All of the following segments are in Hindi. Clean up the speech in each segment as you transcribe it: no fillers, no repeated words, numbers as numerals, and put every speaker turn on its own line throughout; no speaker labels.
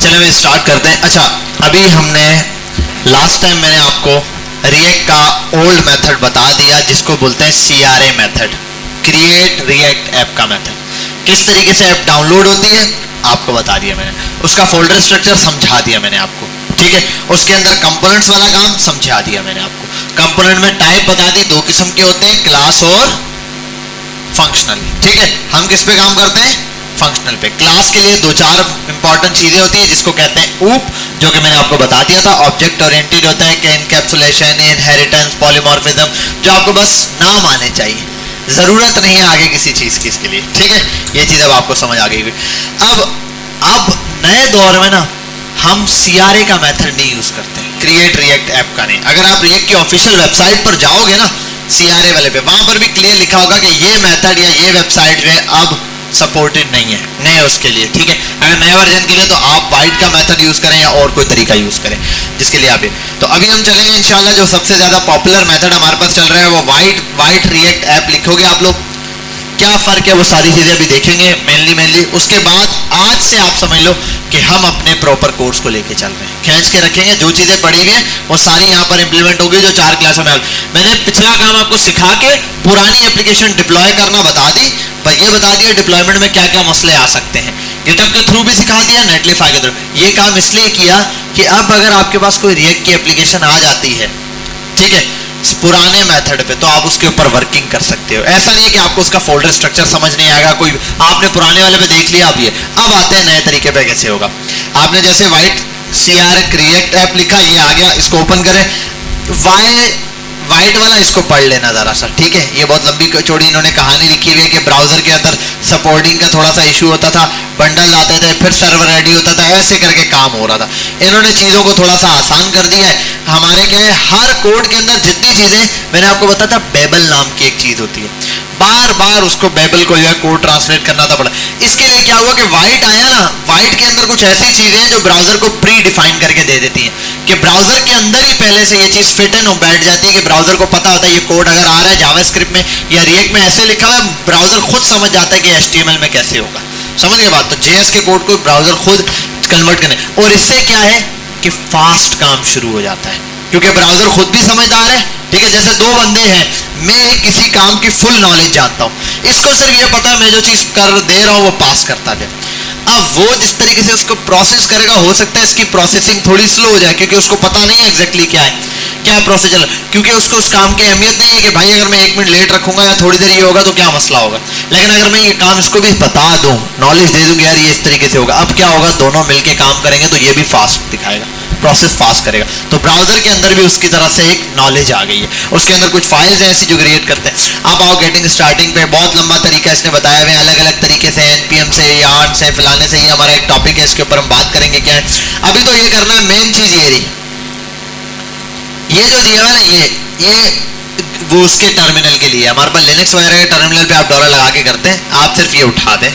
चलिए मैं स्टार्ट करते हैं। अच्छा, अभी हमने लास्ट टाइम मैंने आपको रिएक्ट का ओल्ड मेथड बता दिया जिसको बोलते हैं CRA method, create react app का मेथड। किस तरीके से ऐप डाउनलोड होती है आपको बता दिया मैंने, उसका फोल्डर स्ट्रक्चर समझा दिया मैंने आपको, ठीक है। उसके अंदर कंपोनेंट्स वाला काम समझा दिया मैंने आपको। कंपोनेंट में टाइप बता दी, दो किस्म के होते हैं, क्लास और फंक्शनल, ठीक है। हम किस पे काम करते हैं? फंक्शनल पे। क्लास के लिए दो चार इंपॉर्टेंट चीजें होती है जिसको कहते हैं ऊप, जो कि मैंने आपको बता दिया था। ऑब्जेक्ट ओरिएंटेड होता है कि इनकैप्सुलेशन, इनहेरिटेंस, पॉलीमॉर्फिज्म, जो आपको बस नाम आने चाहिए, जरूरत नहीं है आगे किसी चीज की इसके लिए, ठीक है। ये चीज अब आपको समझ आ गई। अब नए दौर में ना हम CRA का मेथड नहीं यूज करते, क्रिएट रिएक्ट ऐप का नहीं। अगर आप रिएक्ट की ऑफिशियल वेबसाइट पर जाओगे ना CRA वाले पे, वहां पर भी क्लियर लिखा होगा कि ये मेथड या ये वेबसाइट जो है अब सपोर्टेड नहीं है नए उसके लिए, ठीक है। अगर नए वर्जन के लिए तो आप वाइट का मेथड यूज करें या और कोई तरीका यूज करें जिसके लिए आप ये। तो अभी हम चलेंगे इंशाल्लाह, जो सबसे ज्यादा पॉपुलर मेथड हमारे पास चल रहा है वो वाइट रिएक्ट ऐप लिखोगे आप लोग। क्या फर्क है वो सारी चीजें अभी देखेंगे मेनली। उसके बाद आज से आप समझ लो कि हम अपने प्रॉपर कोर्स को लेके चल रहे हैं, खींच के रखेंगे। जो चीजें पढ़ी हुई हैं वो सारी यहाँ पर इंप्लीमेंट होगी जो 4 क्लासों में। मैंने पिछला काम आपको सिखा के पुरानी एप्लीकेशन डिप्लॉय करना बता दी, पर ये बता दिया डिप्लॉयमेंट में क्या क्या मसले आ सकते हैं। गिटहब के थ्रू भी सिखा दिया, नेटलिफाई के थ्रू। ये काम इसलिए किया कि अब अगर आपके पास कोई रिएक्ट की एप्लीकेशन आ जाती है, ठीक है, पुराने मेथड पे, तो आप उसके ऊपर वर्किंग कर सकते हो। ऐसा नहीं कि आपको उसका फोल्डर स्ट्रक्चर समझ नहीं आएगा, कोई आपने पुराने वाले पे देख लिया। अब आते हैं नए तरीके पे कैसे होगा। आपने जैसे वाइट CRA क्रिएट ऐप लिखा, ये आ गया, इसको ओपन करें। वाइट वाला इसको पढ़ लेना जरा सा, ठीक है। ये बहुत लंबी चौड़ी इन्होंने कहानी लिखी हुई है कि ब्राउजर के अंदर सपोर्टिंग का थोड़ा सा इशू होता था, बंडल आते थे, फिर सर्वर रेडी होता था, ऐसे करके काम हो रहा था। इन्होंने चीजों को थोड़ा सा आसान कर दिया है। हमारे क्या है, हर कोड के अंदर जितनी चीजें, मैंने आपको बताया था बेबल नाम की एक चीज होती है, बार बार उसको बेबल को जो है कोड ट्रांसलेट करना था पड़ा। इसके लिए क्या हुआ कि वाइट आया ना, वाइट के अंदर कुछ ऐसी चीजें हैं जो ब्राउजर को प्री डिफाइन करके दे देती हैं, कि ब्राउजर के अंदर ही पहले से ये चीज फिट इन बैठ जाती है, कि ब्राउजर को पता होता है ये कोड अगर आ रहा है जावास्क्रिप्ट में या रिएक्ट में ऐसे लिखा है, ब्राउजर खुद समझ जाता है कि HTML में कैसे होगा। समझ गए बात? तो JS के कोड को ब्राउजर खुद कन्वर्ट करने, और इससे क्या है कि फास्ट काम शुरू हो जाता है, क्योंकि ब्राउजर खुद भी समझदार है, ठीक है। जैसे दो बंदे हैं, मैं किसी काम की फुल नॉलेज जानता हूं, इसको सिर्फ ये पता है मैं जो चीज कर दे रहा हूं वो पास करता जाए। अब वो जिस तरीके से उसको प्रोसेस करेगा, हो सकता है इसकी प्रोसेसिंग थोड़ी स्लो हो जाए, क्योंकि उसको पता नहीं है एग्जैक्टली क्या है, क्या प्रोसीजर, क्योंकि उसको उस काम की अहमियत नहीं है कि भाई अगर मैं 1 मिनट लेट रखूंगा या थोड़ी देर ये होगा तो क्या मसला होगा। लेकिन अगर मैं ये काम इसको भी बता दूं, नॉलेज दे दूं कि यार ये इस तरीके से होगा, अब क्या होगा, दोनों मिलके काम करेंगे तो ये भी फास्ट दिखाएगा, प्रोसेस फास्ट करेगा। तो ब्राउजर के अंदर भी उसकी तरह से एक नॉलेज आ गई है, उसके अंदर कुछ फाइल्स ऐसी जो क्रिएट करते हैं। आप आओ गेटिंग स्टार्टिंग पे, बहुत लंबा तरीका इसने बताया हुआ है, अलग अलग तरीके से, NPM से, यार्ड से, फलाने से। ये हमारा एक टॉपिक है, इसके ऊपर हम बात करेंगे क्या है। अभी तो ये करना है, मेन चीज ये रही, ये जो दिया हुआ है ये वो उसके टर्मिनल के लिए। हमारे पास लिनक्स वगैरह के टर्मिनल पे आप डॉलर लगा के करते हैं, आप सिर्फ ये उठा दें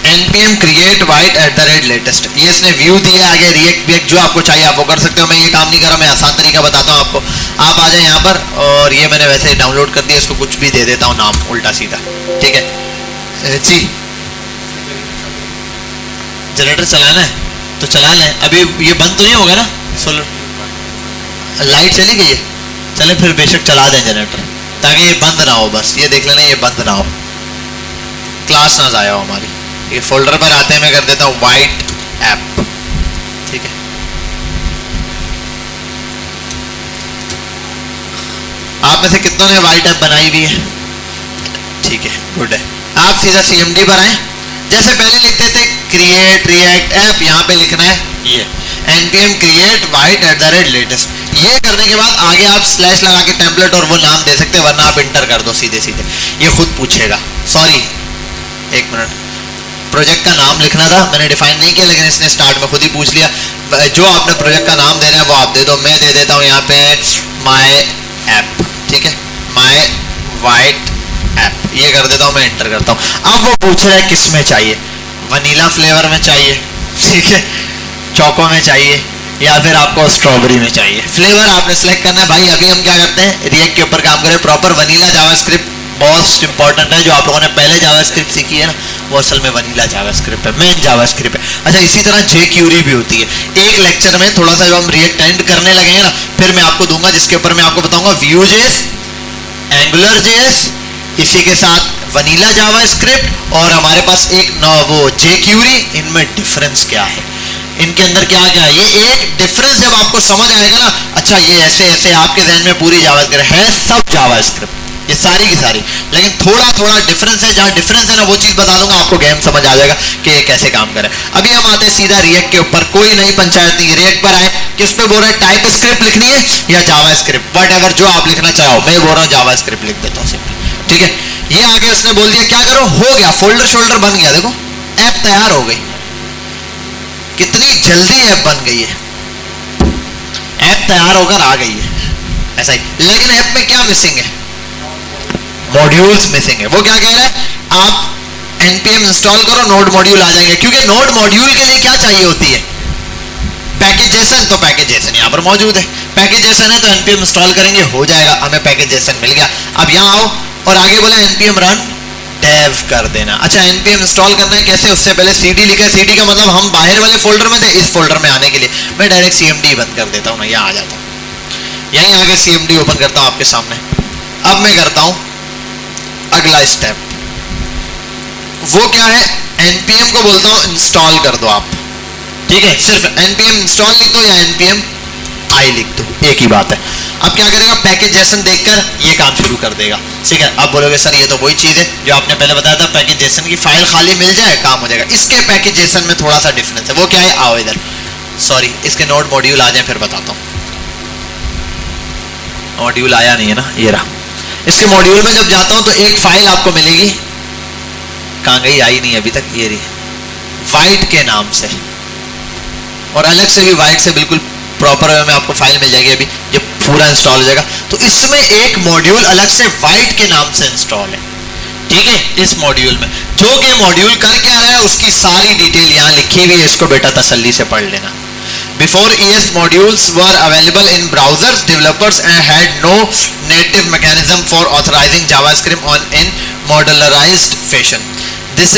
npm create white @latest, ये इसने व्यू दिया है। आगे रिएक्ट जो आपको चाहिए आप वो कर सकते हो। मैं ये काम नहीं कर रहा, मैं आसान तरीका बताता हूँ आपको। आप आ जाए यहाँ पर, और ये मैंने वैसे डाउनलोड कर दिया, इसको कुछ भी दे देता हूँ नाम उल्टा सीधा, ठीक है जी। जनरेटर चलाना है तो चला लें, अभी ये बंद तो नहीं होगा ना, सोलर लाइट चली गई है, चले फिर बेशक चला दें जनरेटर, ताकि ये बंद ना हो। बस ये देख लेना ये बंद ना हो, क्लास ना जाया हो हमारी। ये फोल्डर पर आते हैं, मैं कर देता हूँ वाइट ऐप, ठीक है। आप में से कितनों ने वाइट ऐप बनाई हुई है? ठीक है, गुड है। आप सीधा CMD पर आए, जैसे पहले लिखते थे क्रिएट रिएक्ट ऐप, यहाँ पे लिखना है ये npm create white @latest। ये करने के बाद आगे आप स्लैश लगा के टेम्पलेट और वो नाम दे सकते हैं, वरना आप इंटर कर दो सीधे सीधे, ये खुद पूछेगा। सॉरी, एक मिनट, प्रोजेक्ट का नाम लिखना था, मैंने डिफाइन नहीं किया, लेकिन इसने स्टार्ट में खुद ही पूछ लिया। जो आपने प्रोजेक्ट का नाम देना है वो आप दे दो। मैं दे देता हूँ यहाँ पे माय ऐप, ठीक है, माय वाइट ऐप, ये कर देता हूँ, मैं इंटर करता हूँ। अब वो पूछ रहा है किस में चाहिए, वनीला फ्लेवर में चाहिए, ठीक है, चौको में चाहिए, या फिर आपको स्ट्रॉबेरी में चाहिए। फ्लेवर आपने सेलेक्ट करना है। भाई अभी हम क्या करते हैं, रिएक्ट के ऊपर काम करें, proper vanilla JavaScript most important है, जो आप लोगों ने पहले जावास्क्रिप्ट सीखी है ना, वो असल में वनीला जावास्क्रिप्ट है, मेन जावास्क्रिप्ट है। अच्छा, इसी तरह jQuery भी होती है। एक लेक्चर में थोड़ा सा जब हम रिएक्ट एंड करने लगेंगे ना, फिर मैं आपको दूंगा जिसके ऊपर मैं आपको बताऊंगा Vue.js, AngularJS, इसी के साथ वनीला जावास्क्रिप्ट और हमारे पास एक वो jQuery, इनमें डिफरेंस क्या है, इनके अंदर क्या क्या है। ये एक डिफरेंस जब आपको समझ आएगा ना, अच्छा ये ऐसे ऐसे आपके ध्यान में पूरी जावास्क्रिप्ट है, सब जावास्क्रिप्ट ये सारी की सारी, लेकिन थोड़ा थोड़ा डिफरेंस है। जहाँ डिफरेंस है ना वो चीज़ बता दूंगा आपको, गेम समझ आ जाएगा कि ये कैसे काम करे। अभी हम आते हैं सीधा रिएक्ट के ऊपर, कोई नई पंचायत नहीं। रिएक्ट पर आए, किस पे बोल रहे हैं, टाइप स्क्रिप्ट लिखनी है या जावास्क्रिप्ट, वट जो आप लिखना चाहो। मैं बोल रहा हूँ जावास्क्रिप्ट लिख देता हूँ सिंपल, ठीक है। ये आगे उसने बोल दिया, क्या करो, हो गया, फोल्डर शोल्डर बन गया, देखो ऐप तैयार हो गई, कितनी जल्दी ऐप बन गई है, ऐप तैयार होकर आ गई है, ऐसा ही। लेकिन ऐप में क्या मिसिंग है, मॉड्यूल्स मिसिंग है। वो क्या कह रहा है, आप npm इंस्टॉल करो, नोड मॉड्यूल आ जाएंगे, क्योंकि नोड मॉड्यूल के लिए क्या चाहिए होती है, पैकेज जेसन। तो पैकेज जेसन यहाँ पर मौजूद है, पैकेज जेसन है तो npm इंस्टॉल करेंगे, हो जाएगा, हमें पैकेज जेसन मिल गया। अब यहाँ आओ और आगे बोले npm रन dev कर देना। अच्छा, npm इंस्टॉल करना है कैसे, उससे पहले cd लिखा है। cd का मतलब हम बाहर वाले फोल्डर में थे, इस फोल्डर में आने के लिए मैं डायरेक्ट cmd बंद कर देता हूँ ना, यहाँ आ जाता हूँ, यहीं आगे cmd ओपन करता हूँ आपके सामने। अब मैं करता हूँ अगला स्टेप, वो क्या है, npm को बोलता हूँ इंस्टॉल कर दो आप, ठीक है। सिर्फ npm इंस्टॉल लिख दो या npm आई लिख दो, एक ही बात है। अब क्या करेगा, पैकेज जेसन देखकर ये काम शुरू कर देगा, ठीक है। अब बोलोगे सर ये तो वही चीज है जो आपने पहले बताया था, पैकेज जेसन की फाइल खाली मिल जाए काम हो जाएगा। इसके पैकेज जेसन में थोड़ा सा डिफरेंस है, वो क्या है, आओ इधर, सॉरी इसके नोड मॉड्यूल आ जाए फिर बताता हूँ। मॉड्यूल आया नहीं है ना, ये रहा। इसके मॉड्यूल में जब जाता हूं तो एक फाइल आपको मिलेगी, कहां गई, आई नहीं अभी तक, ये रही, वाइट के नाम से, और अलग से भी वाइट से बिल्कुल प्रॉपर वे में आपको फाइल मिल जाएगी अभी जब पूरा इंस्टॉल हो जाएगा। तो इसमें एक मॉड्यूल अलग से वाइट के नाम से इंस्टॉल है, ठीक है। इस मॉड्यूल में जो कि मॉड्यूल करके आया है उसकी सारी डिटेल यहाँ लिखी हुई है, इसको बेटा तसल्ली से पढ़ लेना। Before ES modules were available in browsers, developers had no native mechanism for authorizing JavaScript in modularized fashion. This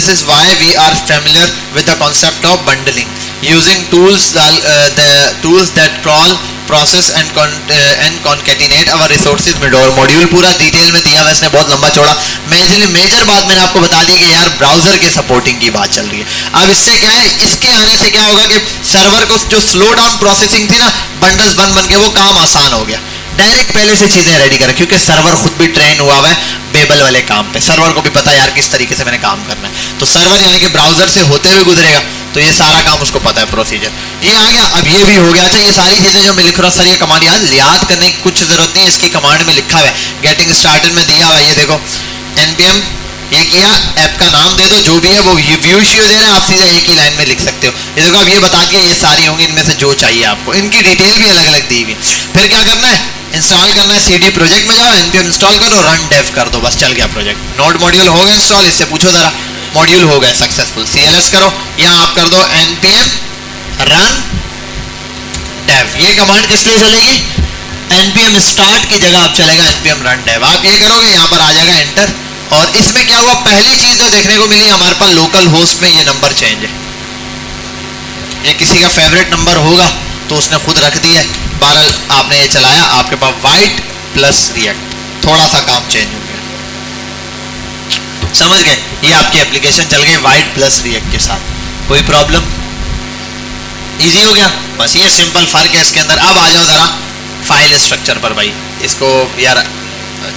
is why we are familiar with the concept of bundling, using tools that crawl, process and concatenate our resources module पूरा डिटेल में दिया वैसे बहुत लंबा चौड़ा। मेजर बात मैंने आपको बता दी कि यार ब्राउजर के सपोर्टिंग की बात चल रही है। अब इससे क्या है, इसके आने से क्या होगा कि सर्वर को जो स्लो डाउन प्रोसेसिंग थी ना, बंडल्स बन के वो काम आसान हो गया। डायरेक्ट पहले से चीजें रेडी करें, क्योंकि सर्वर खुद भी ट्रेन हुआ हुआ है बेबल वाले काम पे, सर्वर को भी पता है यार किस तरीके से मैंने काम करना है। तो सर्वर यानी कि ब्राउजर से होते हुए गुजरेगा, तो ये सारा काम उसको पता है, प्रोसीजर ये आ गया। अब ये भी हो गया। अच्छा, ये सारी चीजें जो मैं लिख रहा हूँ सर, ये कमांड याद करने की कुछ जरूरत नहीं है, इसकी कमांड में लिखा हुआ है, गेटिंग स्टार्टेड में दिया हुआ है। ये देखो npm, ये किया, ऐप का नाम दे दो, जो भी है वो व्यू इश्यू दे रहा है, आप सीधा एक ही लाइन में लिख सकते हो। ये देखो अब ये बता दिया, ये सारी होंगी, इनमें से जो चाहिए आपको, इनकी डिटेल भी अलग अलग दी हुई। फिर क्या करना है, इंस्टॉल करना है, cd प्रोजेक्ट में जाओ, npm इंस्टॉल करो, रन dev कर दो, बस चल गया प्रोजेक्ट। नोड मॉड्यूल हो गया इंस्टॉल, इससे पूछो जरा, मॉड्यूल हो गए सक्सेसफुल। cls करो, यहाँ आप कर दो npm रन dev। ये कमांड किस लिए चलेगी, npm स्टार्ट की जगह आप चलेगा npm रन dev। आप ये करोगे, यहाँ पर आ जाएगा एंटर। और इसमें क्या हुआ, पहली चीज जो देखने को मिली हमारे पास, लोकल होस्ट में ये नंबर चेंज है। ये किसी का फेवरेट नंबर होगा तो उसने खुद रख दिया है, बहरहाल आपने ये चलाया, आपके पास वाइट प्लस रिएक्ट, थोड़ा सा काम चेंज हो गया, समझ गए। ये आपकी एप्लीकेशन चल गई वाइट प्लस रिएक्ट के साथ, कोई प्रॉब्लम, इजी हो गया। बस ये सिंपल फर्क है इसके अंदर। अब आ जाओ जरा फाइल स्ट्रक्चर पर भाई, इसको यार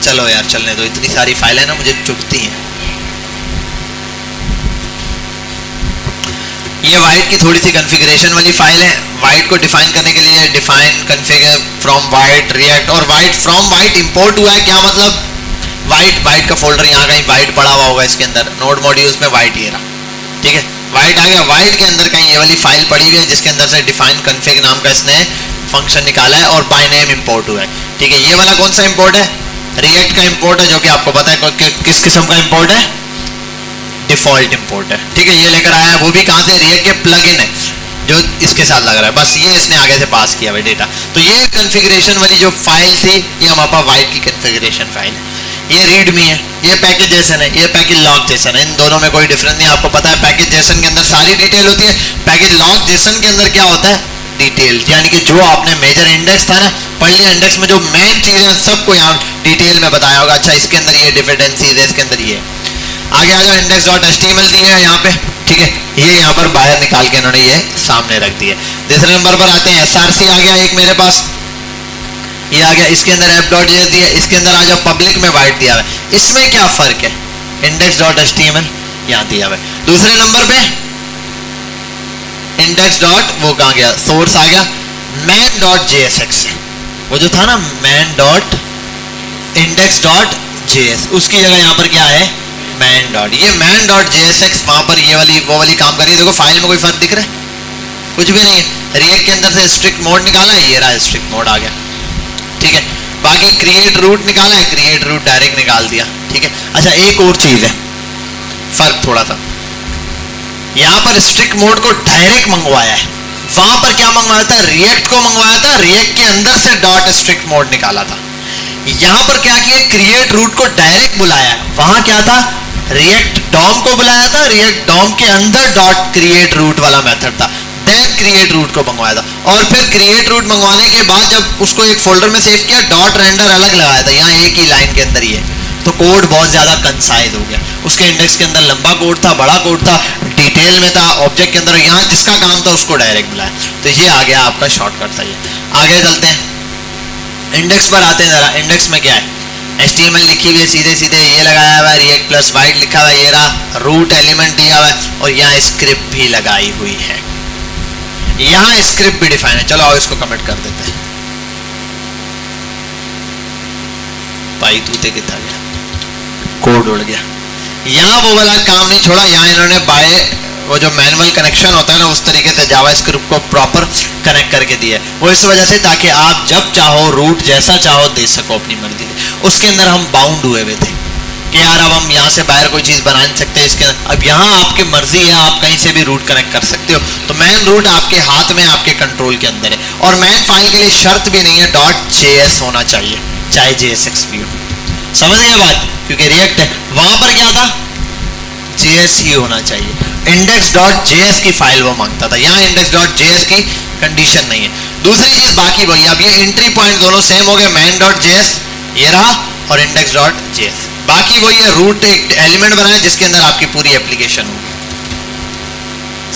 चलो यार चलने दो, इतनी सारी फाइल है ना मुझे चुभती हैं। ये वाइट की थोड़ी सी कॉन्फ़िगरेशन वाली फाइल है। वाइट को डिफाइन करने के लिए define configure from white react, और वाइट फ्रॉम वाइट इंपोर्ट हुआ है। क्या मतलब, वाइट का फोल्डर यहाँ कहीं वाइट पड़ा हुआ होगा, इसके अंदर नोड मॉड्यूल्स में वाइट ये रहा, ठीक है, वाइट आ गया। वाइट के अंदर कहीं ये वाली फाइल पड़ी हुई है जिसके अंदर से डिफाइन कॉन्फ़िग नाम का इसने फंक्शन निकाला है, और बाय नेम इंपोर्ट हुआ है, ठीक है। ये वाला कौन सा इंपोर्ट है, रिएक्ट का इंपोर्ट है, जो कि आपको पता है किस किस्म का इंपोर्ट है, डिफॉल्ट इंपोर्ट है, ठीक है। ये लेकर आया है, वो भी कहां से, रिएक्ट के प्लगइन है जो इसके साथ लग रहा है, बस ये इसने आगे से पास किया हुआ डेटा। तो ये कॉन्फ़िगरेशन वाली जो फाइल थी, ये हमारे पास वाइट की कॉन्फ़िगरेशन फाइल है। ये रीडमी है, ये पैकेज जेसन है, ये पैकेज लॉग जेसन है। इन दोनों में कोई डिफरेंस नहीं, आपको पता है। पैकेज जेसन के अंदर सारी डिटेल होती है, पैकेज लॉग जेसन के अंदर क्या होता है, डिटेल। यानी कि जो आपने मेजर इंडेक्स था ना, पढ़ लिया, इंडेक्स में जो मेन चीजें हैं सबको यहाँ डिटेल में बताया होगा। अच्छा, इसके अंदर ये डिपेंडेंसीज है, इसके अंदर ये। आगे आ जाओ, इंडेक्स डॉट एचटीएमएल दिया है यहाँ पे, ठीक है। ये यहाँ पर बाहर निकाल के इन्होंने ये सामने रख दिया। दूसरे नंबर पर आते हैं, एसआरसी आ गया एक मेरे पास, ये आ गया। इसके अंदर app.js दिया, इसके अंदर आ जाओ, पब्लिक में वाइट दिया हुआ है। इसमें क्या फर्क है, index.html यहाँ दिया हुआ है। दूसरे नंबर पे इंडेक्स डॉट वो कहाँ गया, सोर्स आ गया man.jsx, वो जो था ना man.index.js, उसकी जगह यहाँ पर क्या है man डॉट, ये man.jsx वहां पर ये वाली वो वाली काम करिए। देखो फाइल में कोई फर्क दिख रहा है, कुछ भी नहीं है। रिएक्ट के अंदर से स्ट्रिक्ट मोड निकाला है, ये रहा स्ट्रिक्ट मोड आ गया, ठीक है। बाकी क्रिएट रूट निकाला है, क्रिएट रूट डायरेक्ट निकाल दिया, ठीक है। अच्छा, एक और चीज है फर्क थोड़ा सा, यहाँ पर स्ट्रिक्ट मोड को डायरेक्ट मंगवाया है, वहां पर क्या मंगवाया था, रिएक्ट को मंगवाया था, रिएक्ट के अंदर से डॉट स्ट्रिक्ट मोड निकाला था। यहाँ पर क्या किया, क्रिएट रूट को डायरेक्ट बुलाया, वहां क्या था, रिएक्ट डॉम को बुलाया था, रिएक्ट डॉम के अंदर डॉट क्रिएट रूट वाला मेथड था, देन क्रिएट रूट को मंगवाया था। और फिर क्रिएट रूट मंगवाने के बाद जब उसको एक फोल्डर में सेव किया, डॉट रेंडर अलग लगाया था, यहाँ एक ही लाइन के अंदर ही है, तो कोड बहुत ज्यादा कंसाइज हो गया। उसके इंडेक्स के अंदर लंबा कोड था, बड़ा कोड था, डिटेल में था, ऑब्जेक्ट के अंदर, यहाँ जिसका काम था उसको डायरेक्ट बुलाया। तो ये आ गया आपका शॉर्टकट था। ये आगे चलते हैं, इंडेक्स पर आते हैं जरा। इंडेक्स में क्या है, HTML लिखी हुई है, सीधे सीधे ये लगाया हुआ है, रिएक्ट प्लस वाइट लिखा हुआ है, ये रहा रूट एलिमेंट दिया हुआ है, और यहाँ स्क्रिप्ट भी लगाई हुई है, यहाँ स्क्रिप्ट भी डिफाइन है। चलो आओ इसको कमेंट कर देते हैं। भाई तूते कितना गया, कोड उड़ गया। यहाँ वो वाला काम नहीं छोड़ा, यहाँ इन्होंने बाय वो जो मैनुअल कनेक्शन होता है ना, उस तरीके से जावास्क्रिप्ट को प्रॉपर कनेक्ट करके दिया है। वो इस वजह से ताकि आप जब चाहो रूट जैसा चाहो दे सको अपनी मर्जी से। उसके अंदर हम बाउंड हुए हुए थे कि यार अब हम यहाँ से बाहर कोई चीज़ बना नहीं सकते इसके अंदर। अब यहाँ आपकी मर्जी है, आप कहीं से भी रूट कनेक्ट कर सकते हो। तो मैन रूट आपके हाथ में, आपके कंट्रोल के अंदर है। और मैन फाइल के लिए शर्त भी नहीं है .js होना चाहिए, चाहे JSX भी हो। समझ गए बात, क्योंकि रिएक्ट है, वहां पर क्या था, JS ही होना चाहिए। index.js की फाइल वो मांगता था, यहाँ index.js की कंडीशन नहीं है। दूसरी चीज बाकी वही, अब ये एंट्री पॉइंट दोनों सेम हो गए, man.js ये रहा और index.js, बाकी वही है, रूट एक एलिमेंट बनाए जिसके अंदर आपकी पूरी एप्लीकेशन होगी।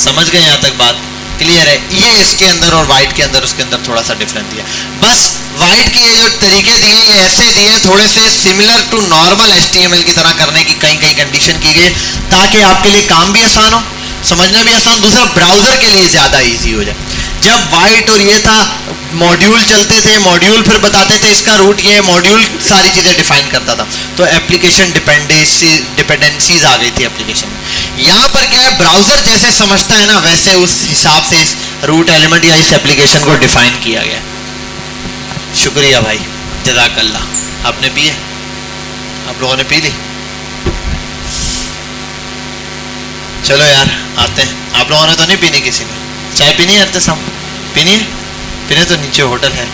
समझ गए यहाँ तक बात क्लियर है। ये इसके अंदर और वाइट के अंदर, उसके अंदर थोड़ा सा डिफरेंस दिया। बस वाइट के जो तरीके दिए ये ऐसे दिए, थोड़े से सिमिलर टू नॉर्मल HTML की तरह करने की कई कई कंडीशन की गई, ताकि आपके लिए काम भी आसान हो, समझना भी आसान, दूसरा ब्राउजर के लिए ज्यादा इजी हो जाए। जब वाइट और ये था, मॉड्यूल चलते थे, मॉड्यूल फिर बताते थे इसका रूट ये, मॉड्यूल सारी चीजें डिफाइन करता था, तो एप्लीकेशन डिपेंडेंसीज आ गई थी एप्लीकेशन में। यहाँ पर क्या है, ब्राउजर जैसे समझता है ना, वैसे उस हिसाब से इस रूट एलिमेंट या इस एप्लीकेशन को डिफाइन किया गया। शुक्रिया भाई, जज़ाकल्लाह। आपने पिए, आप लोगों ने पी ली? चलो यार आते हैं। आप लोगों ने तो नहीं पीनी, किसी ने चाय पीनी है? साहब पीनी है? पीने तो नीचे होटल है।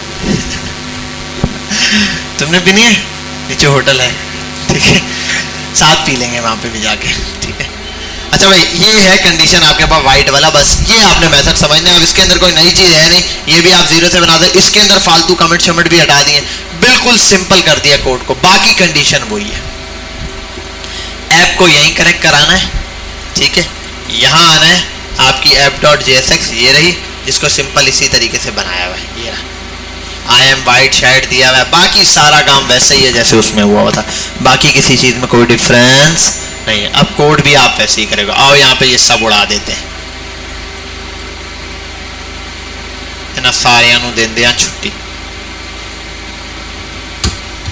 तुमने पीनी है? नीचे होटल है, ठीक है, साथ पी लेंगे वहां पे भी जाके, ठीक है। अच्छा भाई, ये है कंडीशन आपके पास वाइट वाला, बस ये आपने मेथड समझना है। अब इसके अंदर कोई नई चीज है नहीं, ये भी आप जीरो से बना दे। इसके अंदर फालतू कमेंट शमेंट भी हटा दिए, बिल्कुल सिंपल कर दिया कोड को। बाकी कंडीशन वही है, ऐप को यहीं कनेक्ट कराना है, ठीक है, यहाँ आना है, आपकी app.jsx ये रही, जिसको सिंपल इसी तरीके से बनाया हुआ है, ये रहा, आई एम वाइट शेड दिया हुआ है। बाकी सारा काम वैसे ही है जैसे उसमें हुआ था, बाकी किसी चीज में कोई डिफरेंस नहीं है। अब कोड भी आप वैसे ही करेगा। आओ यहाँ पे ये सब उड़ा देते हैं, इन्हें सारियां दे दिया छुट्टी।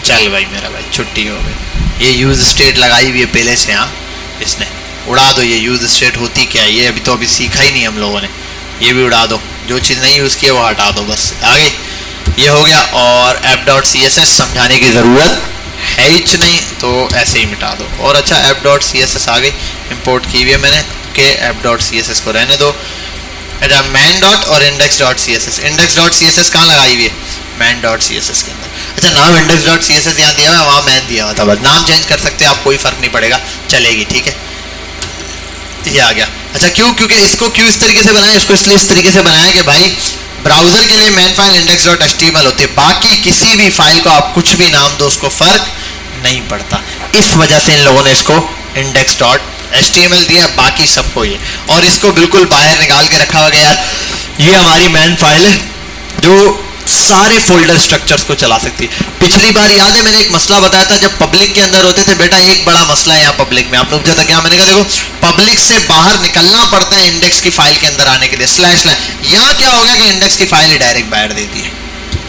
चल भाई मेरा भाई, छुट्टी हो गई। ये यूज स्टेट लगाई हुई है पहले से, हाँ इसने उड़ा दो। ये यूज स्टेट होती क्या है, ये अभी तो अभी सीखा ही नहीं हम लोगों ने, ये भी उड़ा दो। जो चीज़ नहीं यूज़ की है वो हटा दो, बस आगे ये हो गया। और app.css समझाने की ज़रूरत है ही नहीं, तो ऐसे ही मिटा दो। और अच्छा, app.css आ गई, इंपोर्ट की हुई है मैंने, के app.css को रहने दो। man डॉट और index.css, index.css कहाँ लगाई हुई है, man.css के अंदर। अच्छा नाम index dot C S S यहाँ दिया हुआ है, वहाँ मैन दिया हुआ था, बस नाम चेंज कर सकते हैं आप, कोई फर्क नहीं पड़ेगा, चलेगी। ठीक है, ये आ गया। अच्छा क्यों, क्योंकि इसको क्यों इस तरीके से बनाया, इसको इसलिए इस तरीके से बनाया कि भाई ब्राउजर के लिए main file index dot HTML होती है, बाकी किसी भी फाइल को आप कुछ भी नाम दो उसको फर्क नहीं पड़ता। इस वजह से इन लोगों ने इसको इंडेक्स डॉट एचटीएमएल दिया, बाकी सबको ये, और इसको बिल्कुल बाहर निकाल के रखा हुआ गया यार, ये हमारी मेन फाइल है जो सारे फोल्डर स्ट्रक्चर्स को चला सकती है। पिछली बार याद है मैंने एक मसला बताया था, जब पब्लिक के अंदर होते थे बेटा, एक बड़ा मसला है यहाँ पब्लिक में, आप लोग पूछा था क्या, मैंने कहा देखो पब्लिक से बाहर निकलना पड़ता है इंडेक्स की फाइल के अंदर आने के लिए, स्लैश स्लैश। यहाँ क्या होगा कि इंडेक्स की फाइल ही डायरेक्ट बाहर देती है,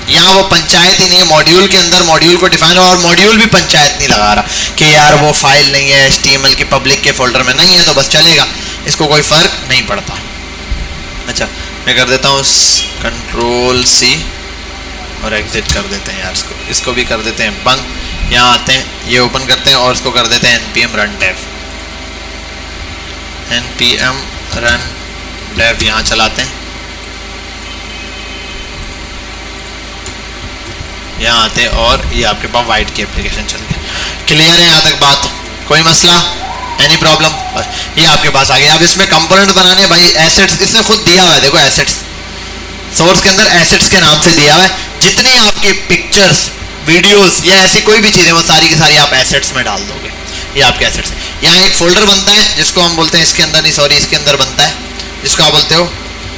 यहाँ वो पंचायत ही नहीं है, मॉड्यूल के अंदर मॉड्यूल को डिफाइन हो, और मॉड्यूल भी पंचायत नहीं लगा रहा कि यार वो फाइल नहीं है HTML की पब्लिक के फोल्डर में, नहीं है तो बस चलेगा, इसको कोई फर्क नहीं पड़ता। अच्छा मैं कर देता हूँ कंट्रोल C और एग्जिट कर देते हैं यार, इसको भी कर देते हैं बंद। यहाँ आते हैं, ये ओपन करते हैं और इसको कर देते हैं npm run dev, npm run dev यहाँ चलाते हैं, यहाँ आते हैं और ये आपके पास वाइट की एप्लीकेशन चल गई। क्लियर है यहाँ तक बात, कोई मसला, एनी प्रॉब्लम? ये आपके पास आ गया। अब इसमें कंपोनेंट बनाने भाई, एसेट्स इसने खुद दिया हुआ है, देखो एसेट्स सोर्स के अंदर एसेट्स के नाम से दिया हुआ है, जितने आपके पिक्चर्स वीडियोस या ऐसी कोई भी चीज़ें वो सारी की सारी आप एसेट्स में डाल दोगे, ये आपके एसेट्स हैं। यहाँ एक फोल्डर बनता है जिसको हम बोलते हैं, इसके अंदर नहीं सॉरी इसके अंदर बनता है जिसको आप बोलते हो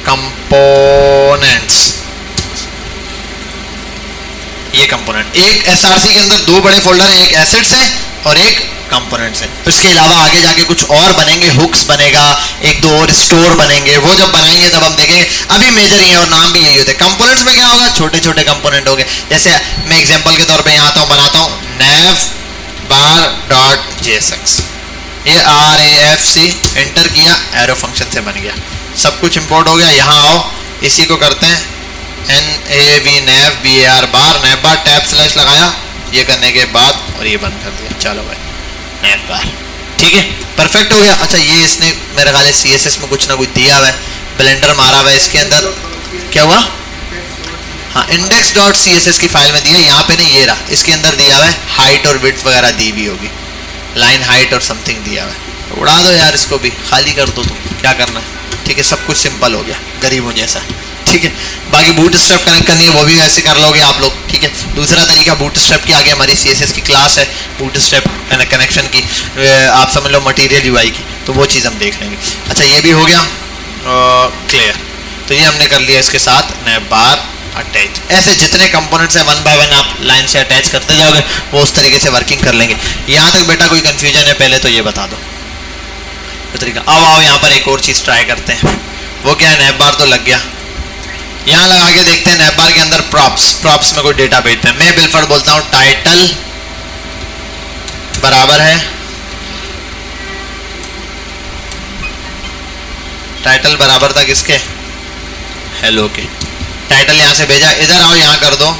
कंपोनेंट्स, ये कंपोनेंट। एक एसआरसी के अंदर दो बड़े फोल्डर हैं, एक एसेट्स है और एक कंपोनेंट्स है। तो इसके अलावा आगे जाके कुछ और बनेंगे, हुक्स बनेगा, एक दो और स्टोर बनेंगे, वो जब बनाएंगे तब हम देखेंगे। अभी मेजर ही है और नाम भी यही होते हैं। कंपोनेंट्स में क्या होगा, छोटे छोटे कंपोनेंट हो गए। जैसे मैं एग्जांपल के तौर पे यहाँ आता हूँ, बनाता हूँ navbar.jsx, ये RAFC एंटर किया, एरो फंक्शन से बन गया, सब कुछ इंपोर्ट हो गया। यहाँ आओ, इसी को करते हैं nav navbar टैब स्लैश लगाया, ये करने के बाद और ये बंद कर दिया, चलो भाई navbar, ठीक है, परफेक्ट हो गया। अच्छा ये इसने मेरे ख्याल है CSS में कुछ ना कुछ दिया हुआ है, ब्लेंडर मारा हुआ है इसके अंदर, क्या हुआ, हाँ index.css की फाइल में दिया, यहाँ पे नहीं, ये रहा, इसके अंदर दिया हुआ है हाइट और विड्थ वगैरह दी हुई होगी, लाइन हाइट और समथिंग दिया हुआ है, तो उड़ा दो यार इसको भी, खाली कर दो, तुम क्या करना है, ठीक है, सब कुछ सिंपल हो गया गरीबों जैसा, ठीक है। बाकी बूटस्ट्रैप कनेक्ट करनी है वो भी वैसे कर लोगे आप लोग, ठीक है। दूसरा तरीका बूटस्ट्रैप की, आगे हमारी CSS की क्लास है बूटस्ट्रैप कनेक्शन की, आप समझ लो मटेरियल UI की, तो वो चीज़ हम देख लेंगे। अच्छा ये भी हो गया क्लियर, तो ये हमने कर लिया इसके साथ navbar अटैच। ऐसे जितने कंपोनेंट्स हैं 1 बाय 1 आप लाइन से अटैच करते जाओगे, वो उस तरीके से वर्किंग कर लेंगे। यहाँ तक बेटा कोई कन्फ्यूजन है पहले तो ये बता दो तरीका। अब आओ यहाँ पर एक और चीज़ ट्राई करते हैं, वो क्या है, navbar तो लग गया, यहाँ लगा के देखते हैं navbar के अंदर प्रॉप्स में कोई डेटा भेजते हैं। मैं बिलफर्ड बोलता हूँ टाइटल बराबर है, टाइटल बराबर था किसके, हेलो के, टाइटल यहाँ से भेजा, इधर आओ यहाँ कर दो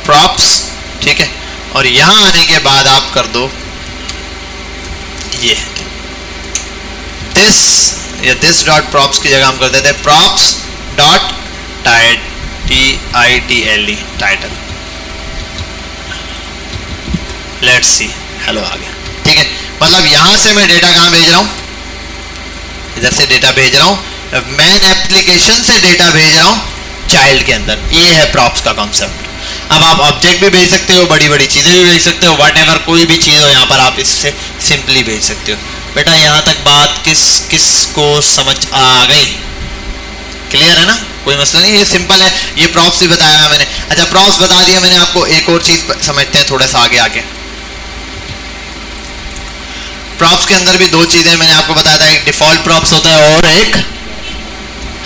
प्रॉप्स, ठीक है, और यहाँ आने के बाद आप कर दो ये दिस डॉट प्रॉप्स की जगह हम कर देते हैं props dot TITLE title, let's see, hello आ गया, ठीक है। मतलब यहां से मैं डेटा कहां भेज रहा हूं, इधर से डेटा भेज रहा हूं, मैन एप्लीकेशन से डेटा भेज रहा हूं चाइल्ड के अंदर, ये है प्रॉप्स का कॉन्सेप्ट। अब आप ऑब्जेक्ट भी भेज सकते हो, बड़ी बड़ी चीजें भी भेज सकते हो, व्हाटएवर कोई भी चीज हो यहाँ पर आप इससे सिंपली भेज सकते हो। बेटा यहाँ तक बात किस को समझ आ गई, क्लियर है ना, कोई मसला नहीं, ये सिंपल है। ये प्रॉप्स भी बताया है मैंने। अच्छा प्रॉप्स बता दिया मैंने आपको, एक और चीज समझते हैं थोड़ा सा आगे आके। प्रॉप्स के अंदर भी दो चीजें मैंने आपको बताया था, एक डिफॉल्ट प्रॉप्स होता है और एक,